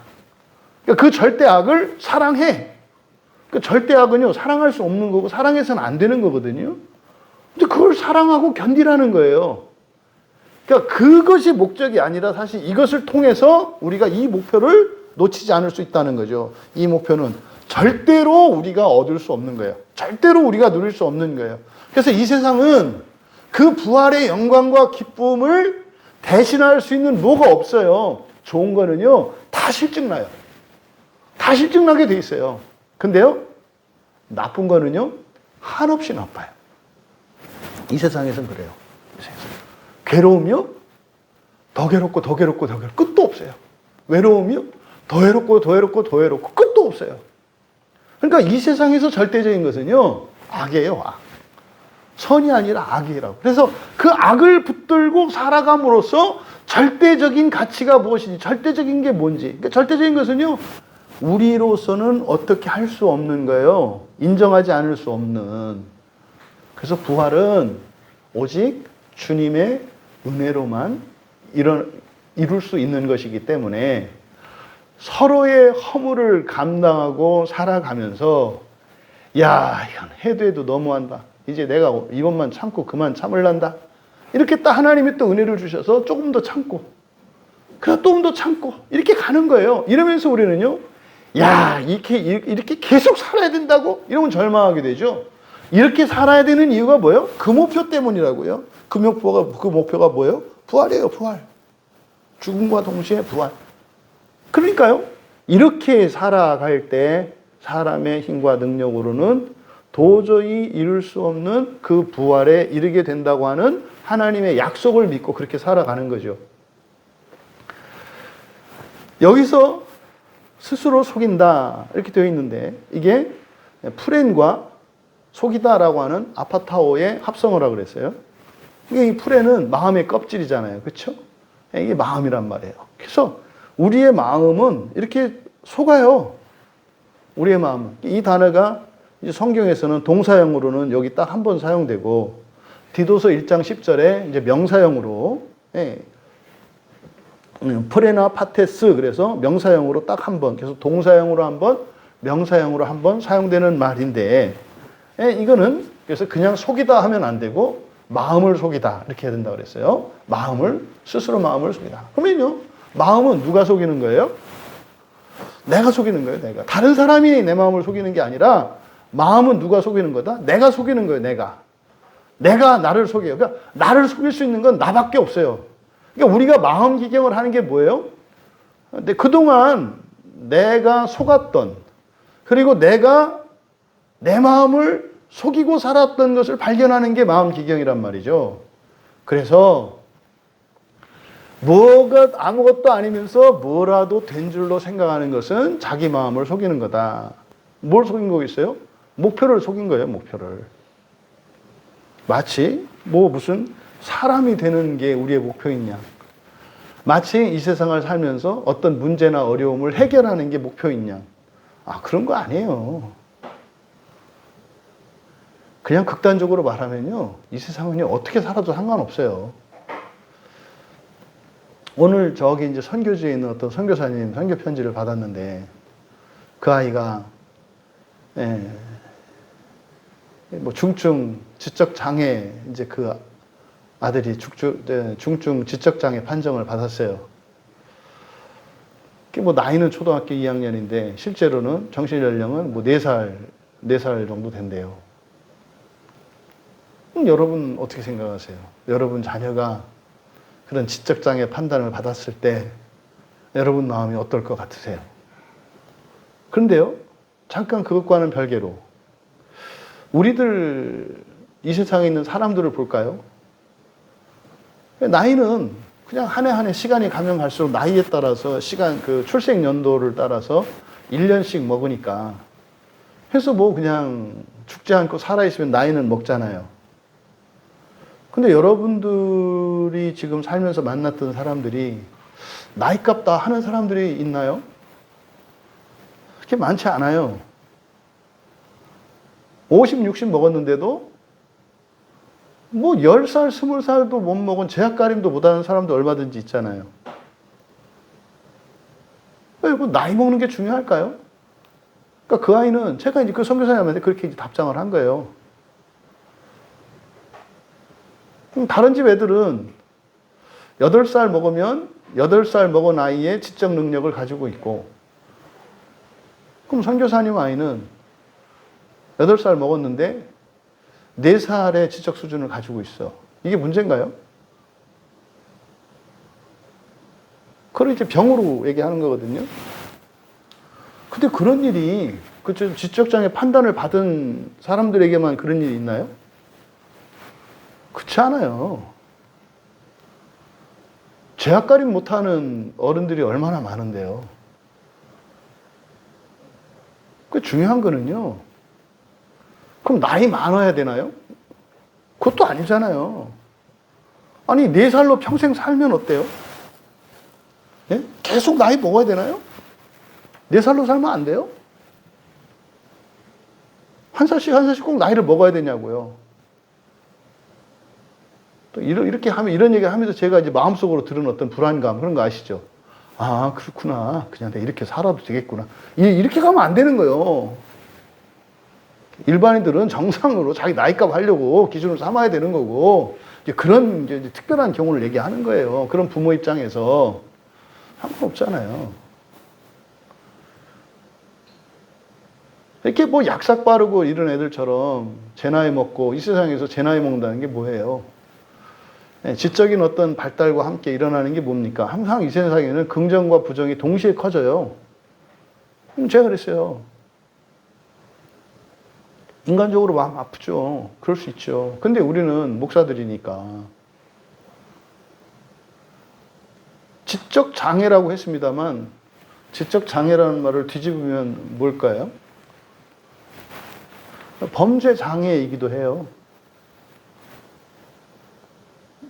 그러니까 그 절대악을 사랑해. 그 절대악은요, 사랑할 수 없는 거고 사랑해서는 안 되는 거거든요. 근데 그걸 사랑하고 견디라는 거예요. 그러니까 그것이 목적이 아니라 사실 이것을 통해서 우리가 이 목표를 놓치지 않을 수 있다는 거죠. 이 목표는 절대로 우리가 얻을 수 없는 거예요. 절대로 우리가 누릴 수 없는 거예요. 그래서 이 세상은 그 부활의 영광과 기쁨을 대신할 수 있는 뭐가 없어요. 좋은 거는요, 다 실증나요. 다 실증나게 돼 있어요. 근데요, 나쁜 거는요, 한없이 나빠요. 이 세상에선 그래요. 이 세상에서. 괴로움이요, 더 괴롭고 더 괴롭고 더 괴롭고 끝도 없어요. 외로움이요, 더 외롭고 더 외롭고 더 외롭고 끝도 없어요. 그러니까 이 세상에서 절대적인 것은요, 악이에요, 악. 선이 아니라 악이라고. 그래서 그 악을 붙들고 살아감으로써 절대적인 가치가 무엇인지, 절대적인 게 뭔지. 그러니까 절대적인 것은요, 우리로서는 어떻게 할 수 없는 거예요. 인정하지 않을 수 없는. 그래서 부활은 오직 주님의 은혜로만 이룰 수 있는 것이기 때문에 서로의 허물을 감당하고 살아가면서 야, 이건 해도 해도 너무한다. 이제 내가 이번만 참고 그만 참을란다. 이렇게 딱 하나님이 또 은혜를 주셔서 조금 더 참고 그래서 조금 더 참고 이렇게 가는 거예요. 이러면서 우리는요, 야, 이렇게 계속 살아야 된다고? 이러면 절망하게 되죠. 이렇게 살아야 되는 이유가 뭐예요? 그 목표 때문이라고요. 그 목표가 뭐예요? 부활이에요, 부활. 죽음과 동시에 부활. 그러니까요. 이렇게 살아갈 때 사람의 힘과 능력으로는 도저히 이룰 수 없는 그 부활에 이르게 된다고 하는 하나님의 약속을 믿고 그렇게 살아가는 거죠. 여기서 스스로 속인다 이렇게 되어 있는데 이게 프렌과 속이다라고 하는 아파타오의 합성어라고 그랬어요. 이게 이 프렌은 마음의 껍질이잖아요. 그렇죠? 이게 마음이란 말이에요. 그래서 우리의 마음은 이렇게 속아요. 우리의 마음은. 이 단어가 이제 성경에서는 동사형으로는 여기 딱 한 번 사용되고 디도서 1장 10절에 이제 명사형으로 프레나 파테스 그래서 명사형으로 딱 한 번, 계속 동사형으로 한 번, 명사형으로 한 번 사용되는 말인데 이거는 그래서 그냥 속이다 하면 안 되고 마음을 속이다 이렇게 해야 된다고 그랬어요. 스스로 마음을 속이다. 그러면요, 마음은 누가 속이는 거예요? 내가 속이는 거예요, 내가. 다른 사람이 내 마음을 속이는 게 아니라 마음은 누가 속이는 거다? 내가 속이는 거예요, 내가. 내가 나를 속여요. 그러니까 나를 속일 수 있는 건 나밖에 없어요. 그러니까 우리가 마음 기경을 하는 게 뭐예요? 근데 그동안 내가 속았던, 그리고 내가 내 마음을 속이고 살았던 것을 발견하는 게 마음 기경이란 말이죠. 그래서 아무것도 아니면서 뭐라도 된 줄로 생각하는 것은 자기 마음을 속이는 거다. 뭘 속인 거겠어요? 목표를 속인 거예요, 목표를. 마치 무슨 사람이 되는 게 우리의 목표인 양. 마치 이 세상을 살면서 어떤 문제나 어려움을 해결하는 게 목표인 양. 그런 거 아니에요. 그냥 극단적으로 말하면요, 이 세상은 어떻게 살아도 상관없어요. 오늘 저기 이제 선교지에 있는 어떤 선교사님 선교 편지를 받았는데 그 아이가 중증 지적 장애 이제 그 아들이 중증 지적 장애 판정을 받았어요. 나이는 초등학교 2학년인데 실제로는 정신 연령은 4살 정도 된대요. 여러분 어떻게 생각하세요? 여러분 자녀가 그런 지적장애 판단을 받았을 때 여러분 마음이 어떨 것 같으세요? 그런데요, 잠깐 그것과는 별개로 우리들 이 세상에 있는 사람들을 볼까요? 나이는 그냥 한 해 한 해 시간이 가면 갈수록 나이에 따라서 출생 연도를 따라서 1년씩 먹으니까 해서 그냥 죽지 않고 살아있으면 나이는 먹잖아요. 근데 여러분들이 지금 살면서 만났던 사람들이 나이값 다 하는 사람들이 있나요? 그렇게 많지 않아요. 50, 60 먹었는데도 10살, 20살도 못 먹은 제약가림도 못하는 사람도 얼마든지 있잖아요. 왜 나이 먹는 게 중요할까요? 그러니까 그 아이는 제가 이제 그 선교사님한테 그렇게 이제 답장을 한 거예요. 다른 집 애들은 8살 먹으면 8살 먹은 아이의 지적 능력을 가지고 있고, 그럼 선교사님 아이는 8살 먹었는데 4살의 지적 수준을 가지고 있어. 이게 문제인가요? 그걸 이제 병으로 얘기하는 거거든요. 근데 그런 일이, 지적장애 판단을 받은 사람들에게만 그런 일이 있나요? 그렇지 않아요. 제약가림 못하는 어른들이 얼마나 많은데요. 그 중요한 거는요, 그럼 나이 많아야 되나요? 그것도 아니잖아요. 아니, 4살로 평생 살면 어때요? 예? 계속 나이 먹어야 되나요? 4살로 살면 안 돼요? 한 살씩 꼭 나이를 먹어야 되냐고요. 또 이렇게 하면, 이런 얘기 하면서 제가 이제 마음속으로 들은 어떤 불안감, 그런 거 아시죠? 그렇구나. 그냥 내가 이렇게 살아도 되겠구나. 이렇게 가면 안 되는 거예요. 일반인들은 정상으로 자기 나이값 하려고 기준을 삼아야 되는 거고, 그런 이제 특별한 경우를 얘기하는 거예요. 그런 부모 입장에서. 상관없잖아요. 이렇게 뭐 약삭 빠르고 이런 애들처럼 제 나이 먹고 이 세상에서 제 나이 먹는다는 게 뭐예요? 지적인 어떤 발달과 함께 일어나는 게 뭡니까? 항상 이 세상에는 긍정과 부정이 동시에 커져요. 제가 그랬어요. 인간적으로 마음 아프죠. 그럴 수 있죠. 근데 우리는 목사들이니까. 지적 장애라고 했습니다만, 지적 장애라는 말을 뒤집으면 뭘까요? 범죄 장애이기도 해요.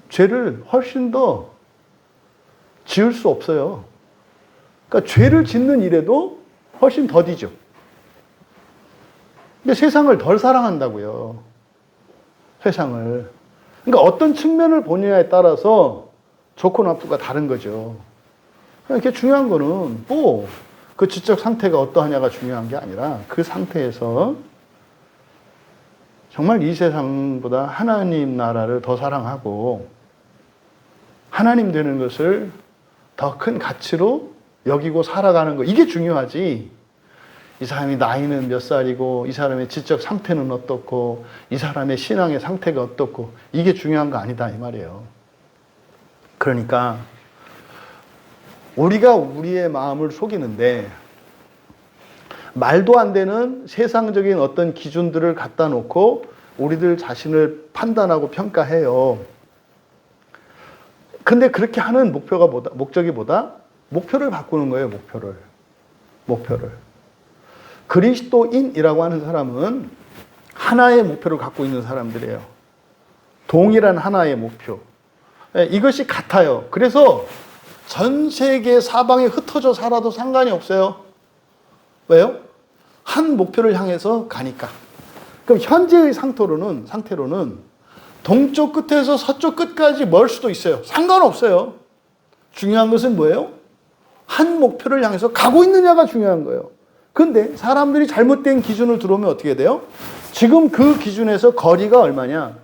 죄를 훨씬 더 지을 수 없어요. 그러니까 죄를 짓는 일에도 훨씬 더디죠. 근데 세상을 덜 사랑한다고요. 세상을. 그러니까 어떤 측면을 보느냐에 따라서 좋고 나쁘가 다른 거죠. 이렇게 중요한 거는 뭐 그 지적 상태가 어떠하냐가 중요한 게 아니라 그 상태에서 정말 이 세상보다 하나님 나라를 더 사랑하고 하나님 되는 것을 더 큰 가치로 여기고 살아가는 거, 이게 중요하지. 이 사람이 나이는 몇 살이고 이 사람의 지적 상태는 어떻고 이 사람의 신앙의 상태가 어떻고 이게 중요한 거 아니다 이 말이에요. 그러니까 우리가 우리의 마음을 속이는데 말도 안 되는 세상적인 어떤 기준들을 갖다 놓고 우리들 자신을 판단하고 평가해요. 근데 그렇게 하는 목적이 뭐다? 목표를 바꾸는 거예요, 목표를. 그리스도인이라고 하는 사람은 하나의 목표를 갖고 있는 사람들이에요. 동일한 하나의 목표. 이것이 같아요. 그래서 전 세계 사방에 흩어져 살아도 상관이 없어요. 왜요? 한 목표를 향해서 가니까. 그럼 현재의 상태로는 동쪽 끝에서 서쪽 끝까지 멀 수도 있어요. 상관없어요. 중요한 것은 뭐예요? 한 목표를 향해서 가고 있느냐가 중요한 거예요. 근데 사람들이 잘못된 기준을 들어오면 어떻게 돼요? 지금 그 기준에서 거리가 얼마냐?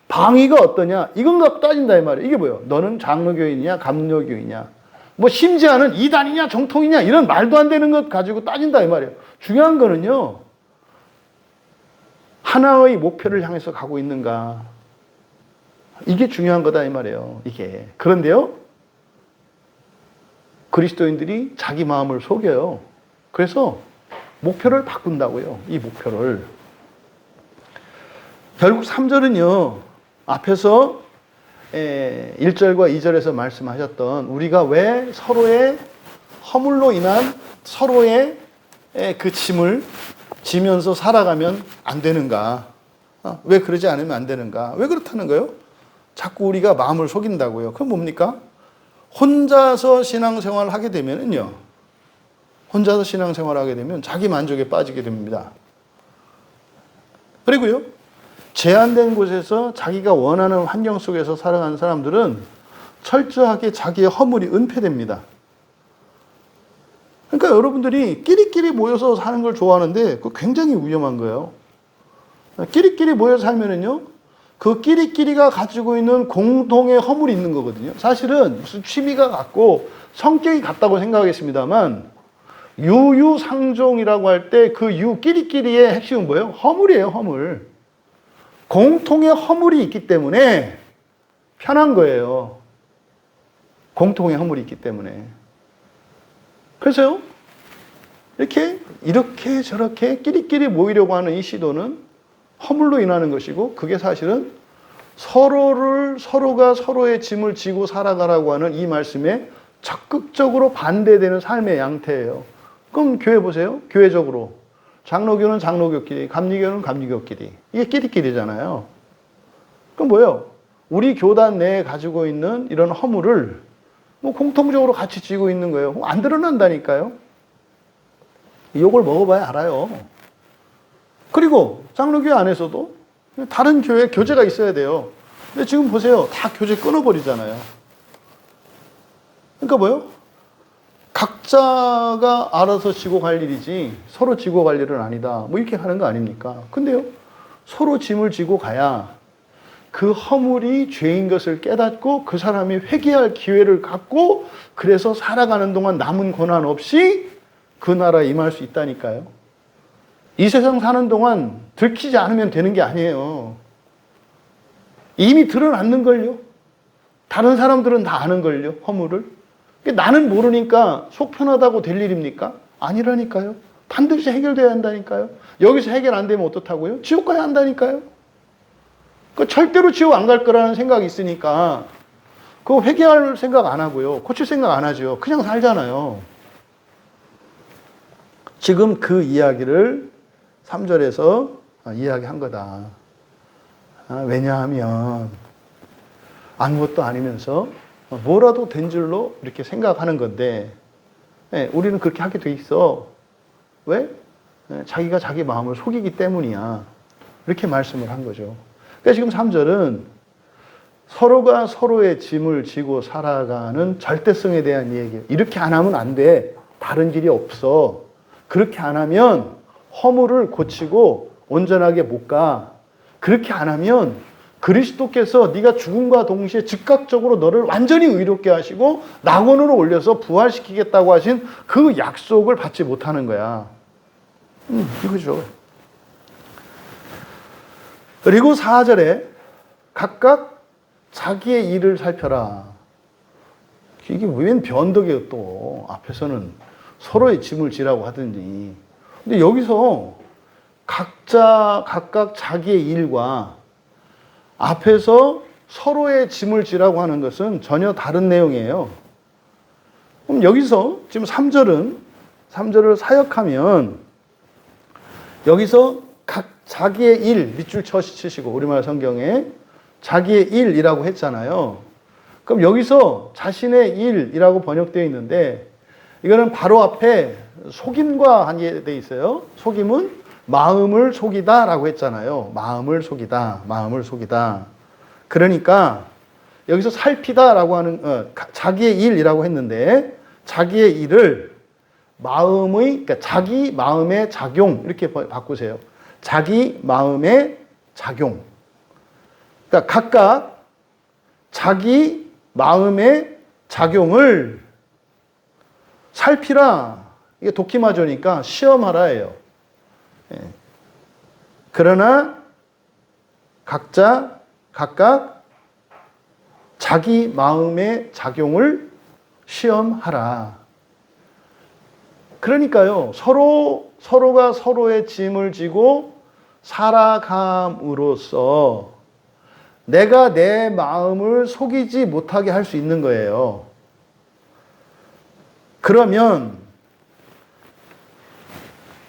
방위가 어떠냐? 이건 갖고 따진다 이 말이에요. 이게 뭐예요? 너는 장로교인이냐 감로교인이냐? 뭐 심지어는 이단이냐 정통이냐 이런 말도 안 되는 것 가지고 따진다 이 말이에요. 중요한 거는요. 하나의 목표를 향해서 가고 있는가? 이게 중요한 거다 이 말이에요. 이게. 그런데요. 그리스도인들이 자기 마음을 속여요. 그래서 목표를 바꾼다고요. 이 목표를. 결국 3절은요. 앞에서 1절과 2절에서 말씀하셨던 우리가 왜 서로의 허물로 인한 서로의 그 짐을 지면서 살아가면 안 되는가? 왜 그러지 않으면 안 되는가? 왜 그렇다는 거예요? 자꾸 우리가 마음을 속인다고요. 그건 뭡니까? 혼자서 신앙생활을 하게 되면은요. 혼자서 신앙생활을 하게 되면 자기 만족에 빠지게 됩니다. 그리고요. 제한된 곳에서 자기가 원하는 환경 속에서 살아가는 사람들은 철저하게 자기의 허물이 은폐됩니다. 그러니까 여러분들이 끼리끼리 모여서 사는 걸 좋아하는데 그거 굉장히 위험한 거예요. 끼리끼리 모여서 살면은요. 그 끼리끼리가 가지고 있는 공동의 허물이 있는 거거든요. 사실은 무슨 취미가 같고 성격이 같다고 생각하겠습니다만 유유상종이라고 할 때 그 끼리끼리의 핵심은 뭐예요? 허물이에요, 허물. 공통의 허물이 있기 때문에 편한 거예요. 공통의 허물이 있기 때문에. 그래서요, 이렇게 저렇게 끼리끼리 모이려고 하는 이 시도는 허물로 인하는 것이고, 그게 사실은 서로가 서로의 짐을 지고 살아가라고 하는 이 말씀에 적극적으로 반대되는 삶의 양태예요. 그럼 교회 보세요. 교회적으로. 장로교는 장로교끼리, 감리교는 감리교끼리. 이게 끼리끼리잖아요. 그럼 뭐예요? 우리 교단 내에 가지고 있는 이런 허물을 뭐 공통적으로 같이 지고 있는 거예요. 안 드러난다니까요. 욕을 먹어봐야 알아요. 그리고 장로교회 안에서도 다른 교회 교제가 있어야 돼요. 근데 지금 보세요. 다 교제 끊어버리잖아요. 그러니까 뭐예요? 각자가 알아서 지고 갈 일이지 서로 지고 갈 일은 아니다. 뭐 이렇게 하는 거 아닙니까? 근데요. 서로 짐을 지고 가야 그 허물이 죄인 것을 깨닫고 그 사람이 회개할 기회를 갖고 그래서 살아가는 동안 남은 고난 없이 그 나라에 임할 수 있다니까요. 이 세상 사는 동안 들키지 않으면 되는 게 아니에요. 이미 드러났는걸요. 다른 사람들은 다 아는걸요. 허물을. 나는 모르니까 속 편하다고 될 일입니까? 아니라니까요. 반드시 해결돼야 한다니까요. 여기서 해결 안 되면 어떻다고요? 지옥 가야 한다니까요. 절대로 지옥 안 갈 거라는 생각이 있으니까 그거 회개할 생각 안 하고요. 고칠 생각 안 하죠. 그냥 살잖아요. 지금 그 이야기를 3절에서 이야기한 거다. 왜냐하면 아무것도 아니면서 뭐라도 된 줄로 이렇게 생각하는 건데 우리는 그렇게 하게 돼 있어. 왜? 자기가 자기 마음을 속이기 때문이야. 이렇게 말씀을 한 거죠. 그러니까 지금 3절은 서로가 서로의 짐을 지고 살아가는 절대성에 대한 얘기예요. 이렇게 안 하면 안 돼. 다른 길이 없어. 그렇게 안 하면 허물을 고치고 온전하게 못 가. 그렇게 안 하면 그리스도께서 네가 죽음과 동시에 즉각적으로 너를 완전히 의롭게 하시고 낙원으로 올려서 부활시키겠다고 하신 그 약속을 받지 못하는 거야. 이거죠. 그리고 4절에 각각 자기의 일을 살펴라. 이게 웬 변덕이에요 또. 앞에서는 서로의 짐을 지라고 하든지. 근데 여기서 각각 자기의 일과 앞에서 서로의 짐을 지라고 하는 것은 전혀 다른 내용이에요. 그럼 여기서 지금 3절을 사역하면 여기서 각 자기의 일 밑줄 치시고 우리말 성경에 자기의 일이라고 했잖아요. 그럼 여기서 자신의 일이라고 번역되어 있는데 이거는 바로 앞에 속임과 관계되어 있어요. 속임은 마음을 속이다 라고 했잖아요. 마음을 속이다. 마음을 속이다. 그러니까 여기서 살피다 라고 하는 자기의 일이라고 했는데 자기의 일을 그러니까 자기 마음의 작용 이렇게 바꾸세요. 자기 마음의 작용. 그러니까 각각 자기 마음의 작용을 살피라. 이게 도키마조니까 시험하라예요. 그러나 각각 자기 마음의 작용을 시험하라. 그러니까요, 서로가 서로의 짐을 지고 살아감으로써 내가 내 마음을 속이지 못하게 할 수 있는 거예요. 그러면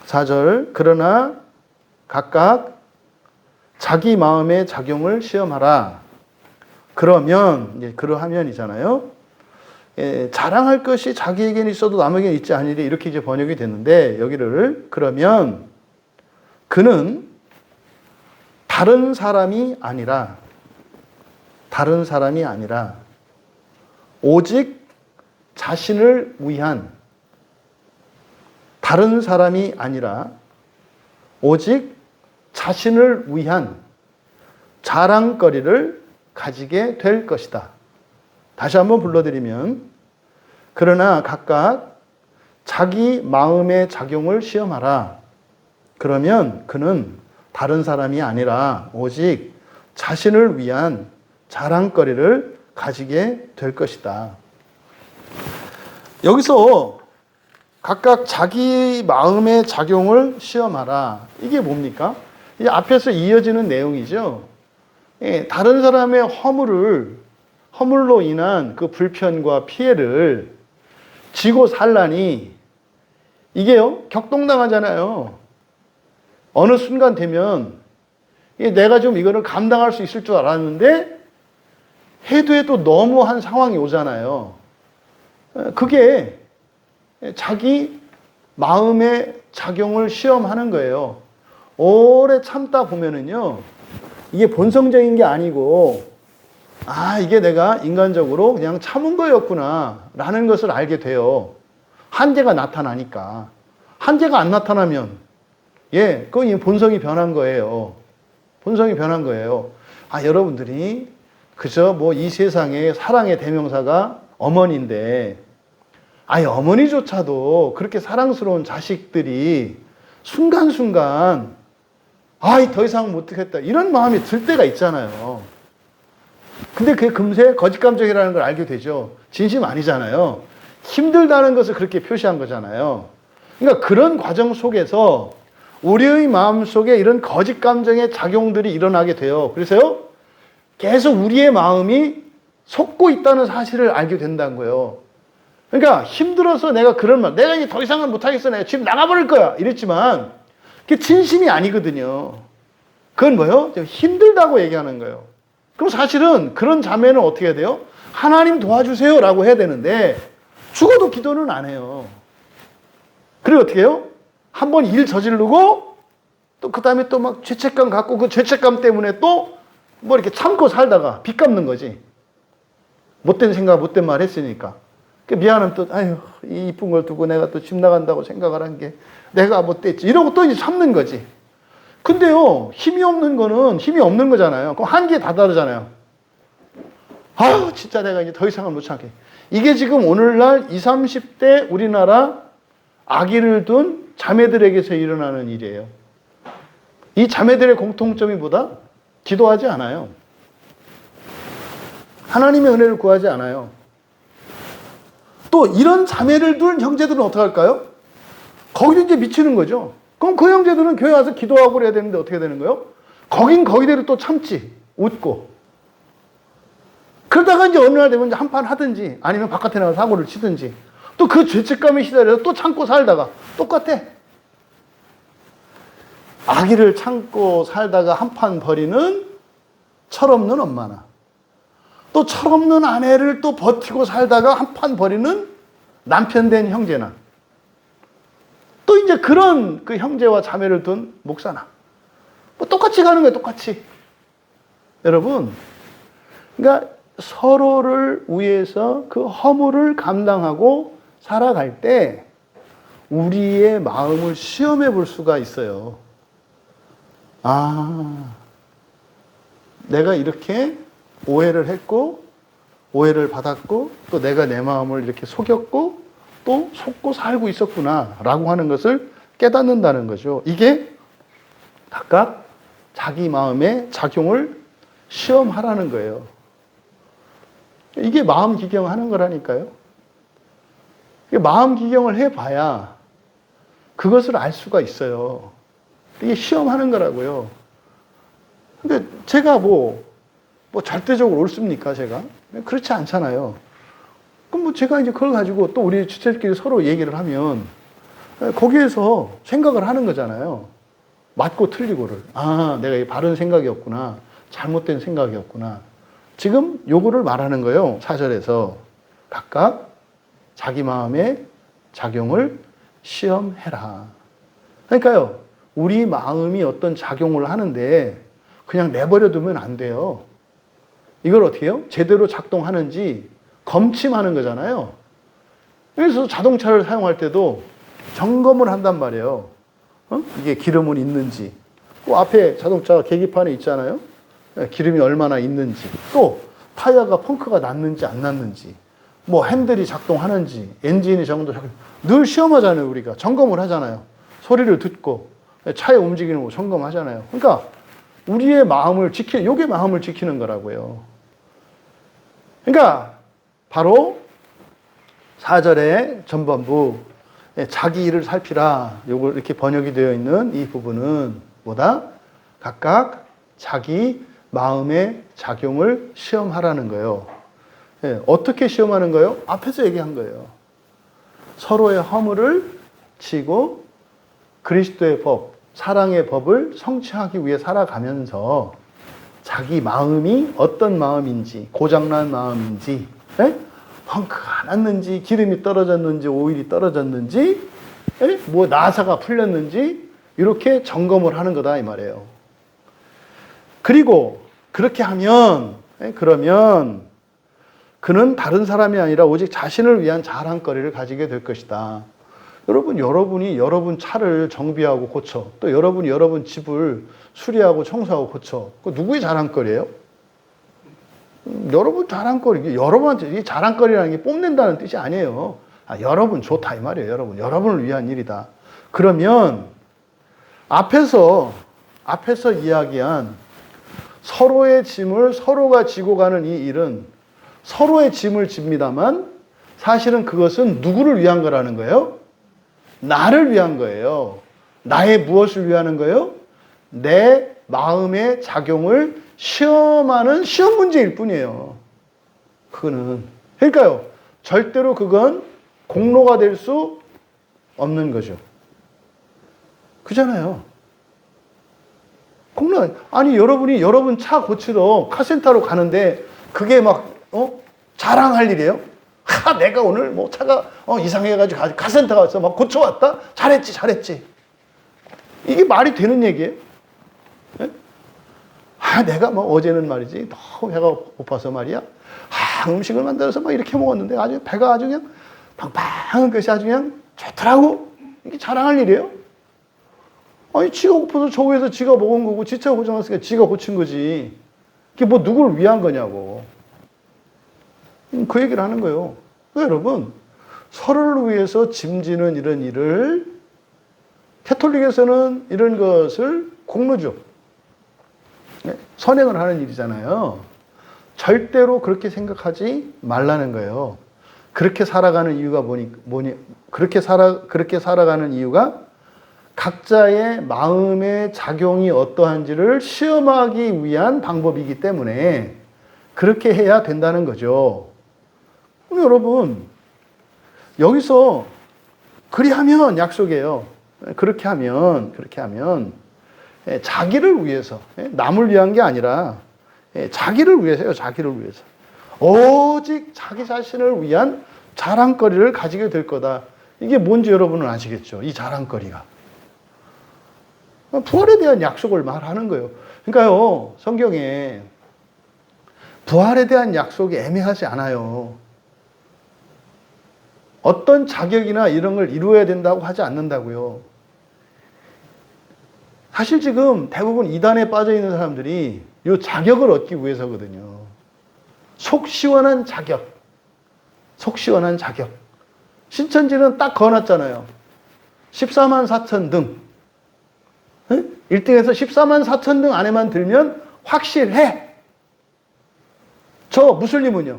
4절 그러나 각각 자기 마음의 작용을 시험하라. 그러면 이제 그러하면이잖아요. 자랑할 것이 자기에게는 있어도 남에게는 있지 아니리 이렇게 이제 번역이 됐는데 여기를 그러면 그는 다른 사람이 아니라 오직 자신을 위한 다른 사람이 아니라 오직 자신을 위한 자랑거리를 가지게 될 것이다. 다시 한번 불러드리면 그러나 각각 자기 마음의 작용을 시험하라. 그러면 그는 다른 사람이 아니라 오직 자신을 위한 자랑거리를 가지게 될 것이다. 여기서 각각 자기 마음의 작용을 시험하라. 이게 뭡니까? 이 앞에서 이어지는 내용이죠. 다른 사람의 허물로 인한 그 불편과 피해를 지고 살라니 이게요, 격동당하잖아요. 어느 순간 되면 내가 좀 이거를 감당할 수 있을 줄 알았는데 해도 너무한 상황이 오잖아요. 그게 자기 마음의 작용을 시험하는 거예요. 오래 참다 보면은요, 이게 본성적인 게 아니고, 이게 내가 인간적으로 그냥 참은 거였구나, 라는 것을 알게 돼요. 한계가 나타나니까. 한계가 안 나타나면, 그건 본성이 변한 거예요. 본성이 변한 거예요. 여러분들이 그저 이 세상에 사랑의 대명사가 어머니인데, 어머니조차도 그렇게 사랑스러운 자식들이 순간순간 더 이상 못하겠다 이런 마음이 들 때가 있잖아요. 근데 그게 금세 거짓 감정이라는 걸 알게 되죠. 진심 아니잖아요. 힘들다는 것을 그렇게 표시한 거잖아요. 그러니까 그런 과정 속에서 우리의 마음 속에 이런 거짓 감정의 작용들이 일어나게 돼요. 그래서요, 계속 우리의 마음이 속고 있다는 사실을 알게 된다는 거예요. 그러니까 힘들어서 내가 그런 말, 내가 이제 더 이상은 못하겠어, 내가 집 나가버릴 거야 이랬지만 그게 진심이 아니거든요. 그건 뭐예요? 힘들다고 얘기하는 거예요. 그럼 사실은 그런 자매는 어떻게 해야 돼요? 하나님 도와주세요 라고 해야 되는데 죽어도 기도는 안 해요. 그리고 어떻게 해요? 한번 일 저지르고 또 그 다음에 또 막 죄책감 갖고 그 죄책감 때문에 또 뭐 이렇게 참고 살다가 빚 갚는 거지. 못된 생각, 못된 말 했으니까. 미안하면 또, 이 이쁜 걸 두고 내가 또 집 나간다고 생각을 한 게 내가 못됐지. 이러고 또 이제 참는 거지. 근데요, 힘이 없는 거는 힘이 없는 거잖아요. 그럼 한계에 다다르잖아요. 진짜 내가 이제 더 이상은 못 참게. 이게 지금 오늘날 20, 30대 우리나라 아기를 둔 자매들에게서 일어나는 일이에요. 이 자매들의 공통점이 뭐다? 기도하지 않아요. 하나님의 은혜를 구하지 않아요. 또 이런 자매를 둔 형제들은 어떻게 할까요? 거기도 이제 미치는 거죠. 그럼 그 형제들은 교회 와서 기도하고 그래야 되는데 어떻게 되는 거예요? 거긴 거기대로 또 참지. 웃고. 그러다가 이제 어느 날 되면 이제 한판 하든지 아니면 바깥에 나가서 사고를 치든지 또 그 죄책감에 시달려서 또 참고 살다가 똑같아. 아기를 참고 살다가 한판 버리는 철없는 엄마나 또 철없는 아내를 또 버티고 살다가 한판 버리는 남편 된 형제나 또 이제 그런 그 형제와 자매를 둔 목사나 뭐 똑같이 가는 거예요. 똑같이. 여러분, 그러니까 서로를 위해서 그 허물을 감당하고 살아갈 때 우리의 마음을 시험해 볼 수가 있어요. 내가 이렇게 오해를 했고 오해를 받았고 또 내가 내 마음을 이렇게 속였고 또 속고 살고 있었구나 라고 하는 것을 깨닫는다는 거죠. 이게 각각 자기 마음의 작용을 시험하라는 거예요. 이게 마음 기경하는 거라니까요. 마음 기경을 해봐야 그것을 알 수가 있어요. 이게 시험하는 거라고요. 근데 제가 뭐 절대적으로 옳습니까, 제가? 그렇지 않잖아요. 그럼 뭐 제가 이제 그걸 가지고 또 우리 지체들끼리 서로 얘기를 하면 거기에서 생각을 하는 거잖아요. 맞고 틀리고를. 내가 이 바른 생각이었구나. 잘못된 생각이었구나. 지금 요거를 말하는 거예요. 4절에서. 각각 자기 마음의 작용을 시험해라. 그러니까요. 우리 마음이 어떤 작용을 하는데 그냥 내버려 두면 안 돼요. 이걸 어떻게 해요? 제대로 작동하는지 검침하는 거잖아요. 그래서 자동차를 사용할 때도 점검을 한단 말이에요. 이게 기름은 있는지. 그 앞에 자동차 계기판에 있잖아요. 기름이 얼마나 있는지. 또 타이어가 펑크가 났는지 안 났는지. 뭐 핸들이 작동하는지. 엔진이 정도 늘 시험하잖아요. 우리가 점검을 하잖아요. 소리를 듣고 차의 움직이는 거 점검하잖아요. 그러니까 우리의 마음을 요게 마음을 지키는 거라고요. 그러니까 바로 4절의 전반부 자기 일을 살피라. 요거 이렇게 번역이 되어 있는 이 부분은 뭐다? 각각 자기 마음의 작용을 시험하라는 거예요. 어떻게 시험하는 거예요? 앞에서 얘기한 거예요. 서로의 허물을 치고 그리스도의 법, 사랑의 법을 성취하기 위해 살아가면서 자기 마음이 어떤 마음인지, 고장난 마음인지, 펑크가 났는지, 기름이 떨어졌는지, 오일이 떨어졌는지, 뭐 나사가 풀렸는지 이렇게 점검을 하는 거다 이 말이에요. 그리고 그렇게 하면 그러면 그는 다른 사람이 아니라 오직 자신을 위한 자랑거리를 가지게 될 것이다. 여러분이 여러분 차를 정비하고 고쳐, 또 여러분이 여러분 집을 수리하고 청소하고 고쳐. 그 누구의 자랑거리예요? 여러분 자랑거리. 여러분한테 이 자랑거리라는 게 뽐낸다는 뜻이 아니에요. 여러분 좋다 이 말이에요. 여러분을 위한 일이다. 그러면 앞에서 이야기한 서로의 짐을 서로가 지고 가는 이 일은 서로의 짐을 집니다만 사실은 그것은 누구를 위한 거라는 거예요? 나를 위한 거예요. 나의 무엇을 위하는 거예요? 내 마음의 작용을 시험하는 시험 문제일 뿐이에요. 그러니까요. 절대로 그건 공로가 될 수 없는 거죠. 그잖아요. 아니, 여러분 차 고치러 카센터로 가는데 그게 막, 자랑할 일이에요? 내가 오늘 뭐 차가, 이상해가지고 카센터 가서 막 고쳐왔다? 잘했지. 이게 말이 되는 얘기예요? 네? 내가 뭐 어제는 말이지, 너무 배가 고파서 말이야. 음식을 만들어서 막 이렇게 먹었는데 아주 배가 아주 그냥 팡팡한 것이 아주 그냥 좋더라고. 이게 자랑할 일이에요? 아니, 지가 고파서 저 위에서 지가 먹은 거고, 지차 고장났으니까 지가 고친 거지. 이게 뭐 누구를 위한 거냐고. 그 얘기를 하는 거예요. 여러분, 서로를 위해서 짐지는 이런 일을, 캐톨릭에서는 이런 것을 공로죠. 선행을 하는 일이잖아요. 절대로 그렇게 생각하지 말라는 거예요. 그렇게 살아가는 이유가 그렇게 살아가는 이유가 각자의 마음의 작용이 어떠한지를 시험하기 위한 방법이기 때문에 그렇게 해야 된다는 거죠. 여러분, 여기서 그리하면 약속이에요. 그렇게 하면 자기를 위해서, 남을 위한 게 아니라 자기를 위해서요. 자기를 위해서. 오직 자기 자신을 위한 자랑거리를 가지게 될 거다. 이게 뭔지 여러분은 아시겠죠? 이 자랑거리가. 부활에 대한 약속을 말하는 거예요. 그러니까요, 성경에 부활에 대한 약속이 애매하지 않아요. 어떤 자격이나 이런 걸 이루어야 된다고 하지 않는다고요. 사실 지금 대부분 이단에 빠져 있는 사람들이 이 자격을 얻기 위해서거든요. 속 시원한 자격. 신천지는 딱 거놨잖아요. 14만 4천 등. 1등에서 14만 4천 등 안에만 들면 확실해. 저 무슬림은요.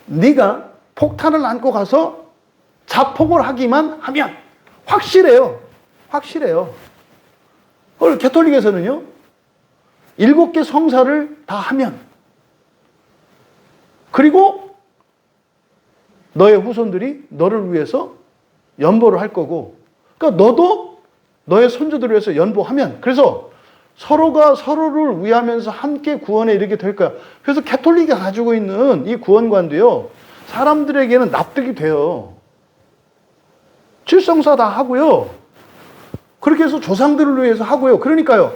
네가 폭탄을 안고 가서 자폭을 하기만 하면 확실해요. 캐톨릭에서는요. 7개 성사를 다 하면, 그리고 너의 후손들이 너를 위해서 연보를 할 거고, 그러니까 너도 너의 손주들을 위해서 연보하면, 그래서 서로가 서로를 위하면서 함께 구원에 이르게 될 거야. 그래서 캐톨릭이 가지고 있는 이 구원관도요, 사람들에게는 납득이 돼요. 칠성사 다 하고요. 그렇게 해서 조상들을 위해서 하고요. 그러니까요.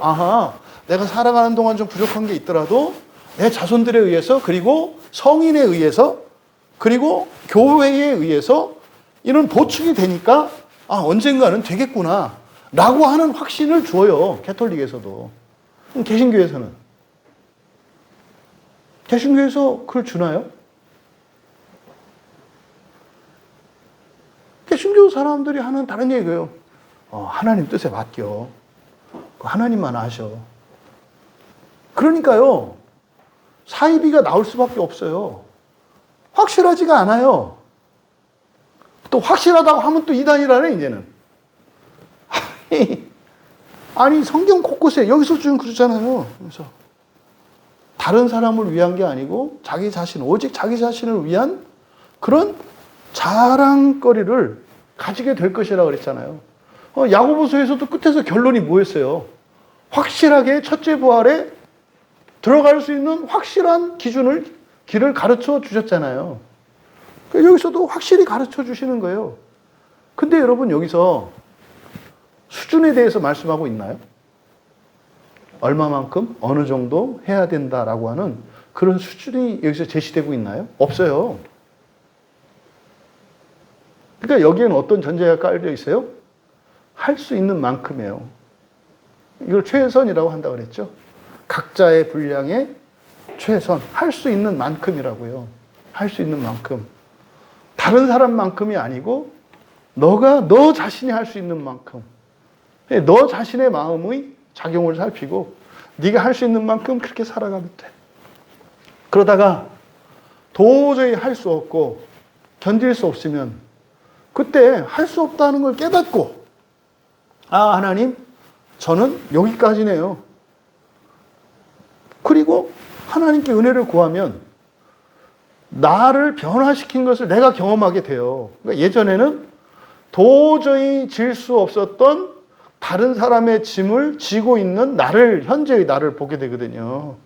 내가 살아가는 동안 좀 부족한 게 있더라도 내 자손들에 의해서, 그리고 성인에 의해서, 그리고 교회에 의해서 이런 보충이 되니까 언젠가는 되겠구나 라고 하는 확신을 줘요. 캐톨릭에서도. 개신교에서는. 개신교에서 그걸 주나요? 개신교 사람들이 하는 다른 얘기예요. 하나님 뜻에 맡겨. 하나님만 아셔. 그러니까요. 사이비가 나올 수밖에 없어요. 확실하지가 않아요. 또 확실하다고 하면 또 이단이라네, 이제는. 아니, 성경 곳곳에, 여기서 지금 그러잖아요. 그래서 다른 사람을 위한 게 아니고 자기 자신, 오직 자기 자신을 위한 그런 자랑거리를 가지게 될 것이라고 그랬잖아요. 야고보서에서도 끝에서 결론이 뭐였어요? 확실하게 첫째 부활에 들어갈 수 있는 확실한 길을 가르쳐 주셨잖아요. 여기서도 확실히 가르쳐 주시는 거예요. 근데 여러분, 여기서 수준에 대해서 말씀하고 있나요? 얼마만큼, 어느 정도 해야 된다라고 하는 그런 수준이 여기서 제시되고 있나요? 없어요. 그러니까 여기에는 어떤 전제가 깔려 있어요? 할 수 있는 만큼이에요. 이걸 최선이라고 한다고 그랬죠. 각자의 분량의 최선, 할 수 있는 만큼이라고요. 할 수 있는 만큼. 다른 사람만큼이 아니고 너 자신이 할 수 있는 만큼. 너 자신의 마음의 작용을 살피고 네가 할 수 있는 만큼 그렇게 살아가면 돼. 그러다가 도저히 할 수 없고 견딜 수 없으면 그때 할 수 없다는 걸 깨닫고 아, 하나님, 저는 여기까지네요. 그리고 하나님께 은혜를 구하면 나를 변화시킨 것을 내가 경험하게 돼요. 그러니까 예전에는 도저히 질 수 없었던 다른 사람의 짐을 지고 있는 나를, 현재의 나를 보게 되거든요.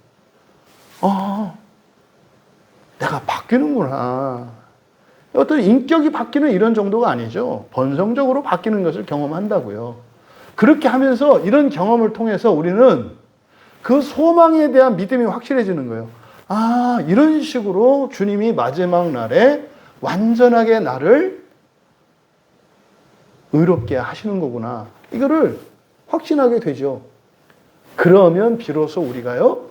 내가 바뀌는구나. 어떤 인격이 바뀌는 이런 정도가 아니죠. 본성적으로 바뀌는 것을 경험한다고요. 그렇게 하면서 이런 경험을 통해서 우리는 그 소망에 대한 믿음이 확실해지는 거예요. 아, 이런 식으로 주님이 마지막 날에 완전하게 나를 의롭게 하시는 거구나. 이거를 확신하게 되죠. 그러면 비로소 우리가요,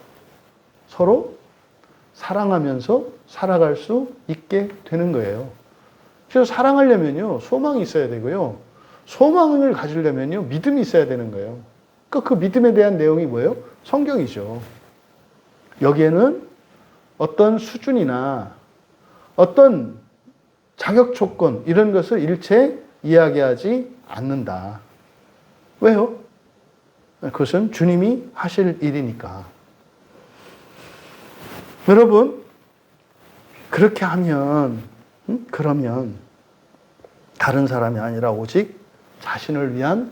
서로 사랑하면서 살아갈 수 있게 되는 거예요. 그래서 사랑하려면요, 소망이 있어야 되고요. 소망을 가지려면요, 믿음이 있어야 되는 거예요. 그러니까 그 믿음에 대한 내용이 뭐예요? 성경이죠. 여기에는 어떤 수준이나 어떤 자격 조건 이런 것을 일체 이야기하지 않는다. 왜요? 그것은 주님이 하실 일이니까. 여러분, 그렇게 하면, 그러면 다른 사람이 아니라 오직 자신을 위한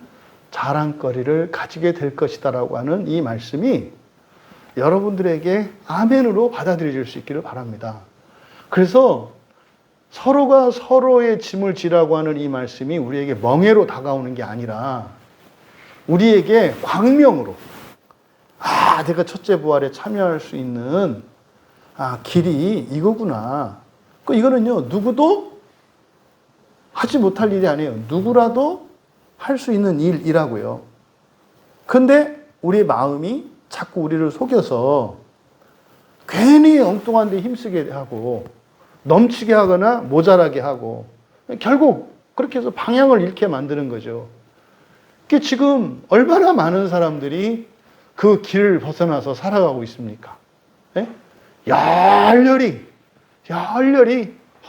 자랑거리를 가지게 될 것이다라고 하는 이 말씀이 여러분들에게 아멘으로 받아들여질 수 있기를 바랍니다. 그래서 서로가 서로의 짐을 지라고 하는 이 말씀이 우리에게 멍해로 다가오는 게 아니라 우리에게 광명으로, 아, 내가 첫째 부활에 참여할 수 있는 길이 이거구나. 이거는요, 누구도 하지 못할 일이 아니에요. 누구라도 할 수 있는 일이라고요. 근데 우리의 마음이 자꾸 우리를 속여서 괜히 엉뚱한 데 힘쓰게 하고 넘치게 하거나 모자라게 하고 결국 그렇게 해서 방향을 잃게 만드는 거죠. 그게 지금 얼마나 많은 사람들이 그 길을 벗어나서 살아가고 있습니까? 예? 열렬히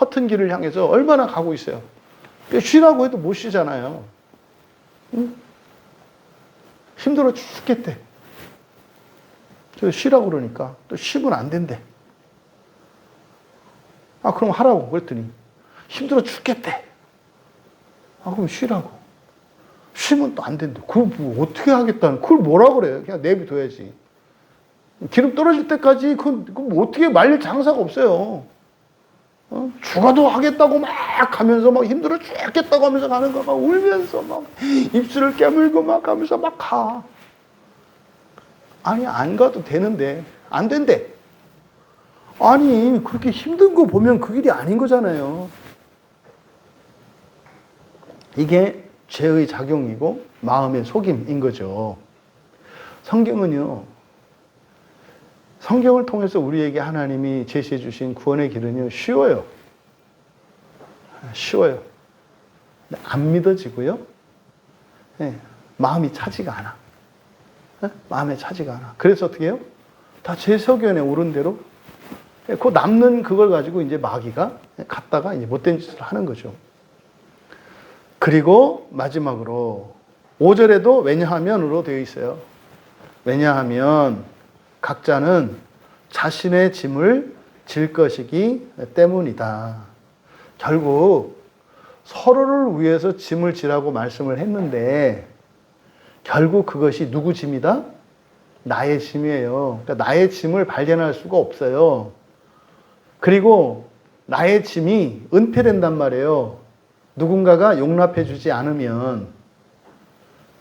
허튼 길을 향해서 얼마나 가고 있어요. 쉬라고 해도 못 쉬잖아요. 응? 힘들어 죽겠대. 저 쉬라고 그러니까 또 쉬면 안 된대. 그럼 하라고 그랬더니 힘들어 죽겠대. 그럼 쉬라고. 쉬면 또 안 된대. 그걸 뭐 어떻게 하겠다는, 그걸 뭐라 그래. 그냥 내비둬야지. 기름 떨어질 때까지 그건 뭐 어떻게 말릴 장사가 없어요. 죽어도 하겠다고 막 가면서 막 힘들어 죽겠다고 하면서 가는 거 막 울면서 막 입술을 깨물고 막 가면서 막 가. 아니, 안 가도 되는데 안 된대. 아니, 그렇게 힘든 거 보면 그 길이 아닌 거잖아요. 이게 죄의 작용이고 마음의 속임인 거죠. 성경은요, 성경을 통해서 우리에게 하나님이 제시해 주신 구원의 길은요, 쉬워요. 쉬워요. 안 믿어지고요. 네, 마음이 차지가 않아. 네? 마음에 차지가 않아. 그래서 어떻게 해요? 다 제 소견에 오른 대로 그 남는 그걸 가지고 이제 마귀가 갔다가 이제 못된 짓을 하는 거죠. 그리고 마지막으로 5절에도 왜냐하면으로 되어 있어요. 왜냐하면 각자는 자신의 짐을 질 것이기 때문이다. 결국 서로를 위해서 짐을 지라고 말씀을 했는데 결국 그것이 누구 짐이다? 나의 짐이에요. 그러니까 나의 짐을 발견할 수가 없어요. 그리고 나의 짐이 은폐된단 말이에요. 누군가가 용납해 주지 않으면.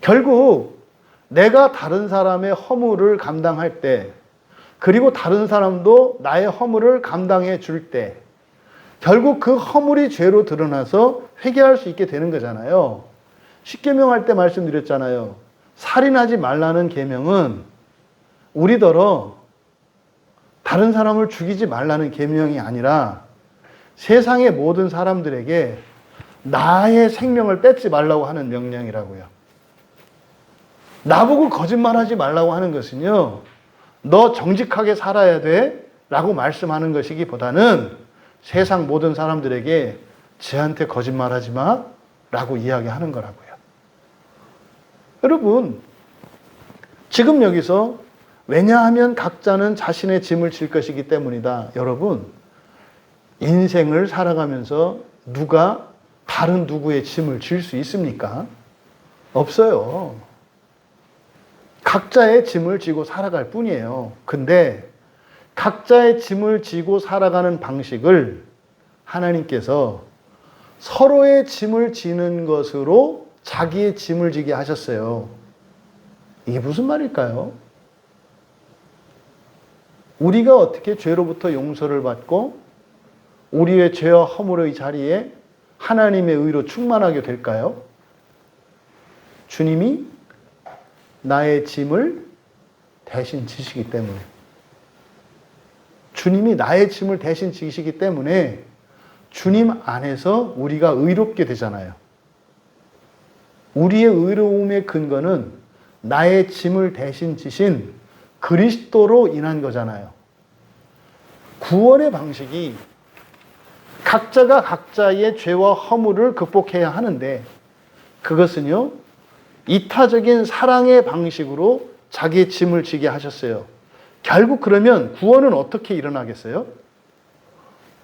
결국 내가 다른 사람의 허물을 감당할 때, 그리고 다른 사람도 나의 허물을 감당해 줄 때, 결국 그 허물이 죄로 드러나서 회개할 수 있게 되는 거잖아요. 십계명 할 때 말씀드렸잖아요. 살인하지 말라는 계명은 우리더러 다른 사람을 죽이지 말라는 계명이 아니라 세상의 모든 사람들에게 나의 생명을 뺏지 말라고 하는 명령이라고요. 나보고 거짓말하지 말라고 하는 것은요, 너 정직하게 살아야 돼 라고 말씀하는 것이기보다는 세상 모든 사람들에게 쟤한테 거짓말하지 마 라고 이야기하는 거라고요. 여러분, 지금 여기서 왜냐하면 각자는 자신의 짐을 질 것이기 때문이다. 여러분, 인생을 살아가면서 누가 다른 누구의 짐을 질 수 있습니까? 없어요. 각자의 짐을 지고 살아갈 뿐이에요. 근데 각자의 짐을 지고 살아가는 방식을 하나님께서 서로의 짐을 지는 것으로 자기의 짐을 지게 하셨어요. 이게 무슨 말일까요? 우리가 어떻게 죄로부터 용서를 받고 우리의 죄와 허물의 자리에 하나님의 의로 충만하게 될까요? 주님이 나의 짐을 대신 지시기 때문에. 주님이 나의 짐을 대신 지시기 때문에 주님 안에서 우리가 의롭게 되잖아요. 우리의 의로움의 근거는 나의 짐을 대신 지신 그리스도로 인한 거잖아요. 구원의 방식이 각자가 각자의 죄와 허물을 극복해야 하는데 그것은요, 이타적인 사랑의 방식으로 자기의 짐을 지게 하셨어요. 결국 그러면 구원은 어떻게 일어나겠어요?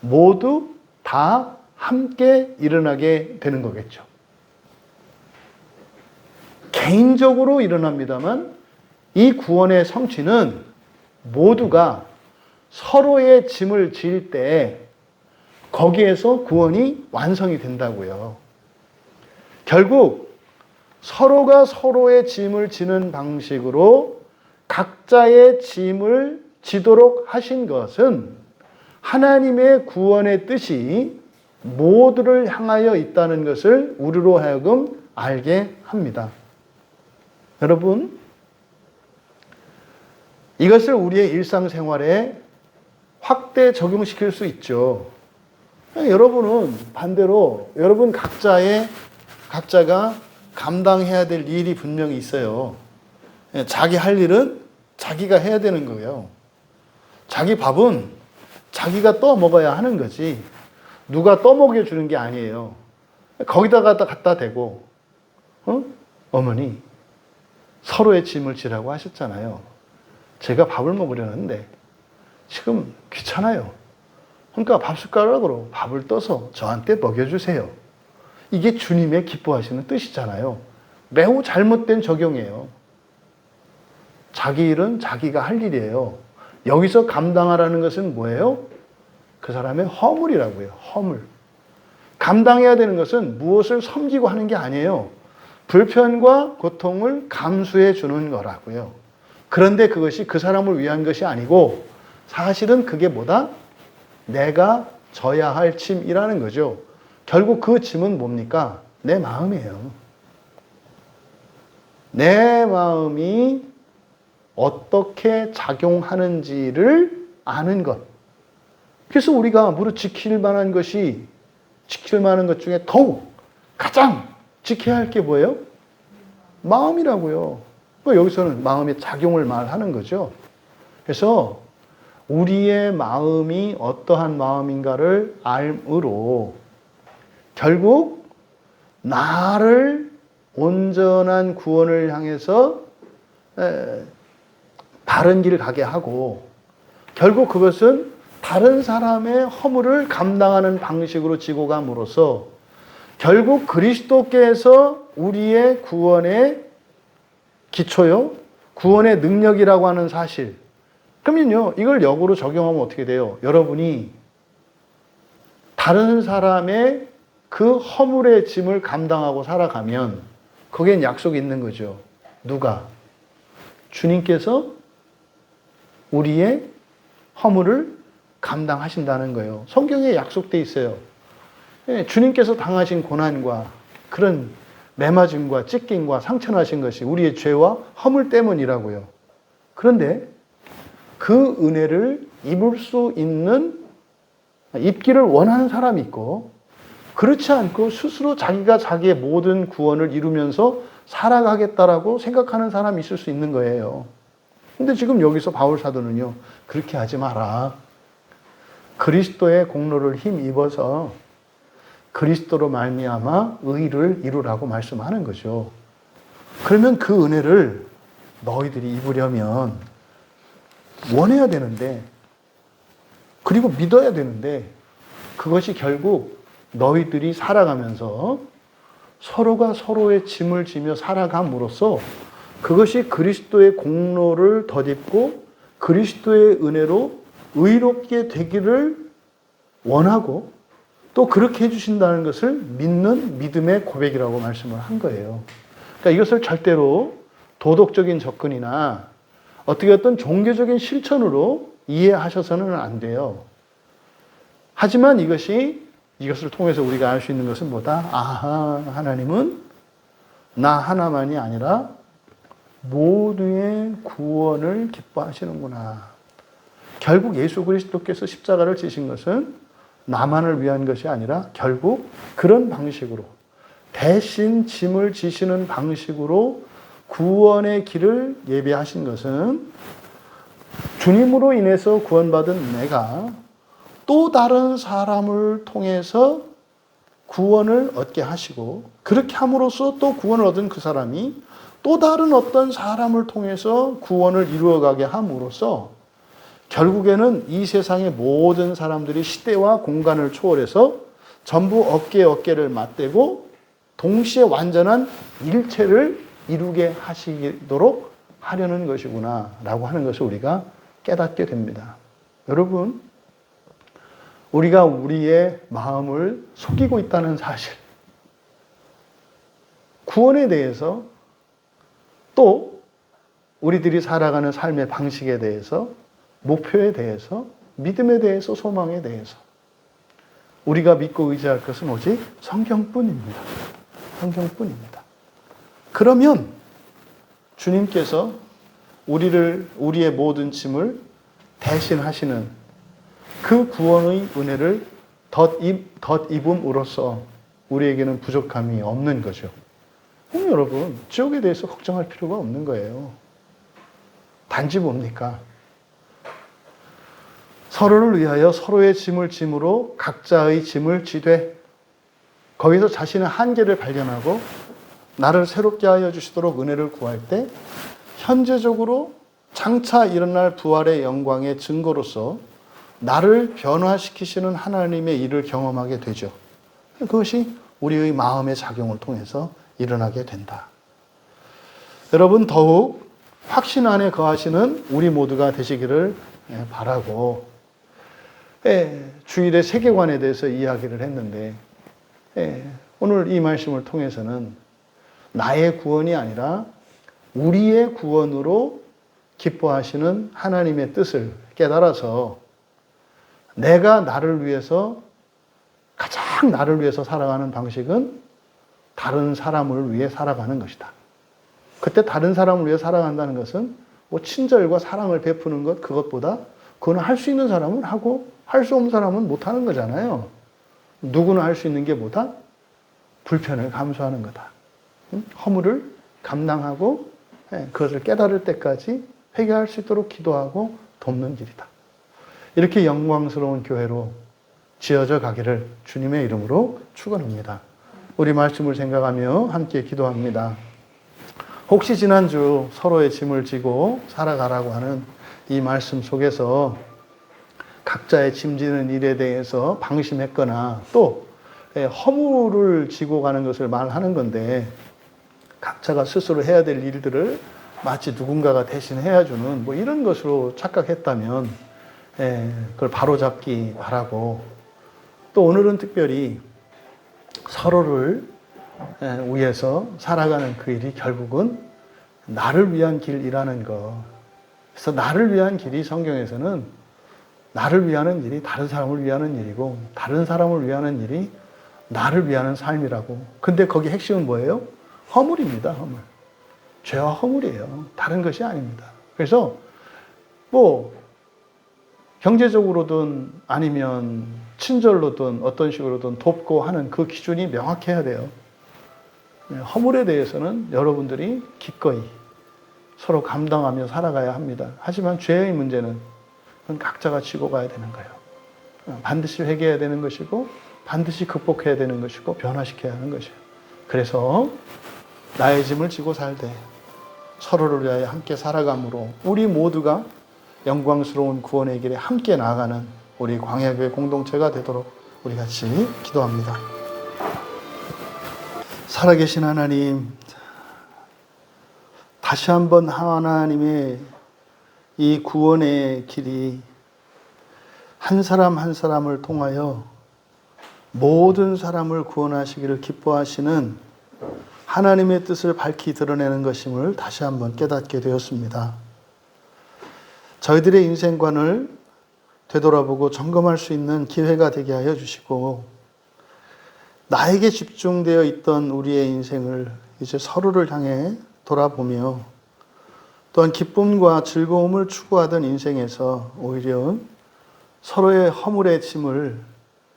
모두 다 함께 일어나게 되는 거겠죠. 개인적으로 일어납니다만 이 구원의 성취는 모두가 서로의 짐을 질 때 거기에서 구원이 완성이 된다고요. 결국 서로가 서로의 짐을 지는 방식으로 각자의 짐을 지도록 하신 것은 하나님의 구원의 뜻이 모두를 향하여 있다는 것을 우리로 하여금 알게 합니다. 여러분, 이것을 우리의 일상생활에 확대 적용시킬 수 있죠. 여러분은 반대로 여러분 각자가 감당해야 될 일이 분명히 있어요. 자기 할 일은 자기가 해야 되는 거예요. 자기 밥은 자기가 떠 먹어야 하는 거지 누가 떠 먹여주는 게 아니에요. 거기다가 갖다 대고 어머니 서로의 짐을 지라고 하셨잖아요. 제가 밥을 먹으려는데 지금 귀찮아요. 그러니까 밥숟가락으로 밥을 떠서 저한테 먹여주세요. 이게 주님의 기뻐하시는 뜻이잖아요. 매우 잘못된 적용이에요. 자기 일은 자기가 할 일이에요. 여기서 감당하라는 것은 뭐예요? 그 사람의 허물이라고요. 허물. 감당해야 되는 것은 무엇을 섬기고 하는 게 아니에요. 불편과 고통을 감수해 주는 거라고요. 그런데 그것이 그 사람을 위한 것이 아니고 사실은 그게 뭐다? 내가 져야 할 짐이라는 거죠. 결국 그 짐은 뭡니까? 내 마음이에요. 내 마음이 어떻게 작용하는지를 아는 것. 그래서 우리가 무릇 지킬 만한 것 중에 더욱 가장 지켜야 할 게 뭐예요? 마음이라고요. 여기서는 마음의 작용을 말하는 거죠. 그래서 우리의 마음이 어떠한 마음인가를 알므로 결국 나를 온전한 구원을 향해서 바른 길을 가게 하고 결국 그것은 다른 사람의 허물을 감당하는 방식으로 지고 감으로써 결국 그리스도께서 우리의 구원의 기초요, 구원의 능력이라고 하는 사실. 그러면요, 이걸 역으로 적용하면 어떻게 돼요? 여러분이 다른 사람의 그 허물의 짐을 감당하고 살아가면 거기엔 약속이 있는 거죠. 누가? 주님께서 우리의 허물을 감당하신다는 거예요. 성경에 약속되어 있어요. 주님께서 당하신 고난과 그런 매맞음과 찢김과 상처나신 것이 우리의 죄와 허물 때문이라고요. 그런데 그 은혜를 입을 수 있는, 입기를 원하는 사람이 있고 그렇지 않고 스스로 자기가 자기의 모든 구원을 이루면서 살아가겠다라고 생각하는 사람이 있을 수 있는 거예요. 근데 지금 여기서 바울 사도는요, 그렇게 하지 마라. 그리스도의 공로를 힘입어서 그리스도로 말미암아 의를 이루라고 말씀하는 거죠. 그러면 그 은혜를 너희들이 입으려면 원해야 되는데, 그리고 믿어야 되는데, 그것이 결국 너희들이 살아가면서 서로가 서로의 짐을 지며 살아감으로써 그것이 그리스도의 공로를 덧입고 그리스도의 은혜로 의롭게 되기를 원하고 또 그렇게 해주신다는 것을 믿는 믿음의 고백이라고 말씀을 한 거예요. 그러니까 이것을 절대로 도덕적인 접근이나 어떻게 어떤 종교적인 실천으로 이해하셔서는 안 돼요. 하지만 이것을 통해서 우리가 알 수 있는 것은 뭐다? 아하, 하나님은 나 하나만이 아니라 모두의 구원을 기뻐하시는구나. 결국 예수 그리스도께서 십자가를 지신 것은 나만을 위한 것이 아니라 결국 그런 방식으로 대신 짐을 지시는 방식으로 구원의 길을 예비하신 것은 주님으로 인해서 구원받은 내가 또 다른 사람을 통해서 구원을 얻게 하시고 그렇게 함으로써 또 구원을 얻은 그 사람이 또 다른 어떤 사람을 통해서 구원을 이루어가게 함으로써 결국에는 이 세상의 모든 사람들이 시대와 공간을 초월해서 전부 어깨를 맞대고 동시에 완전한 일체를 이루게 하시도록 하려는 것이구나 라고 하는 것을 우리가 깨닫게 됩니다. 여러분, 우리가 우리의 마음을 속이고 있다는 사실, 구원에 대해서 또 우리들이 살아가는 삶의 방식에 대해서 목표에 대해서 믿음에 대해서 소망에 대해서 우리가 믿고 의지할 것은 오직 성경뿐입니다. 성경뿐입니다. 그러면 주님께서 우리의 모든 짐을 대신하시는 그 구원의 은혜를 덧입음으로써 우리에게는 부족함이 없는 거죠. 여러분, 지옥에 대해서 걱정할 필요가 없는 거예요. 단지 뭡니까? 서로를 위하여 서로의 짐을 짐으로 각자의 짐을 지되 거기서 자신의 한계를 발견하고 나를 새롭게 하여 주시도록 은혜를 구할 때 현재적으로 장차 일어날 부활의 영광의 증거로서 나를 변화시키시는 하나님의 일을 경험하게 되죠. 그것이 우리의 마음의 작용을 통해서 일어나게 된다. 여러분, 더욱 확신 안에 거하시는 우리 모두가 되시기를 바라고, 주일의 세계관에 대해서 이야기를 했는데, 오늘 이 말씀을 통해서는 나의 구원이 아니라 우리의 구원으로 기뻐하시는 하나님의 뜻을 깨달아서 내가 가장 나를 위해서 살아가는 방식은 다른 사람을 위해 살아가는 것이다. 그때 다른 사람을 위해 살아간다는 것은 뭐 친절과 사랑을 베푸는 것, 그것보다 그거는 할 수 있는 사람은 하고 할 수 없는 사람은 못 하는 거잖아요. 누구나 할 수 있는 게 뭐다? 불편을 감수하는 거다. 허물을 감당하고 그것을 깨달을 때까지 회개할 수 있도록 기도하고 돕는 길이다. 이렇게 영광스러운 교회로 지어져 가기를 주님의 이름으로 축원합니다. 우리 말씀을 생각하며 함께 기도합니다. 혹시 지난주 서로의 짐을 지고 살아가라고 하는 이 말씀 속에서 각자의 짐지는 일에 대해서 방심했거나 또 허물을 지고 가는 것을 말하는 건데 각자가 스스로 해야 될 일들을 마치 누군가가 대신 해야주는 뭐 이런 것으로 착각했다면 그걸 바로잡기 바라고, 또 오늘은 특별히 서로를 위해서 살아가는 그 일이 결국은 나를 위한 길이라는 것. 그래서 나를 위한 길이 성경에서는 나를 위하는 일이 다른 사람을 위하는 일이고 다른 사람을 위하는 일이 나를 위하는 삶이라고. 근데 거기 핵심은 뭐예요? 허물입니다. 허물. 죄와 허물이에요. 다른 것이 아닙니다. 그래서 뭐 경제적으로든 아니면 친절로든 어떤 식으로든 돕고 하는 그 기준이 명확해야 돼요. 허물에 대해서는 여러분들이 기꺼이 서로 감당하며 살아가야 합니다. 하지만 죄의 문제는 그건 각자가 지고 가야 되는 거예요. 반드시 회개해야 되는 것이고 반드시 극복해야 되는 것이고 변화시켜야 하는 것이에요. 그래서 나의 짐을 지고 살되 서로를 위하여 함께 살아감으로 우리 모두가 영광스러운 구원의 길에 함께 나아가는 우리 광야교회 공동체가 되도록 우리 같이 기도합니다. 살아계신 하나님, 다시 한번 하나님의 이 구원의 길이 한 사람 한 사람을 통하여 모든 사람을 구원하시기를 기뻐하시는 하나님의 뜻을 밝히 드러내는 것임을 다시 한번 깨닫게 되었습니다. 저희들의 인생관을 되돌아보고 점검할 수 있는 기회가 되게 하여 주시고 나에게 집중되어 있던 우리의 인생을 이제 서로를 향해 돌아보며 또한 기쁨과 즐거움을 추구하던 인생에서 오히려 서로의 허물의 짐을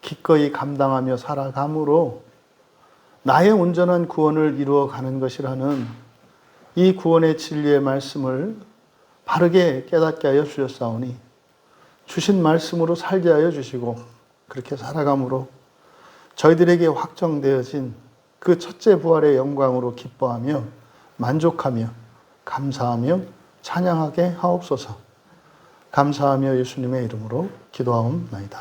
기꺼이 감당하며 살아감으로 나의 온전한 구원을 이루어가는 것이라는 이 구원의 진리의 말씀을 바르게 깨닫게 하여 주셨사오니 주신 말씀으로 살게 하여 주시고 그렇게 살아감으로 저희들에게 확정되어진 그 첫째 부활의 영광으로 기뻐하며 만족하며 감사하며 찬양하게 하옵소서. 감사하며 예수님의 이름으로 기도하옵나이다.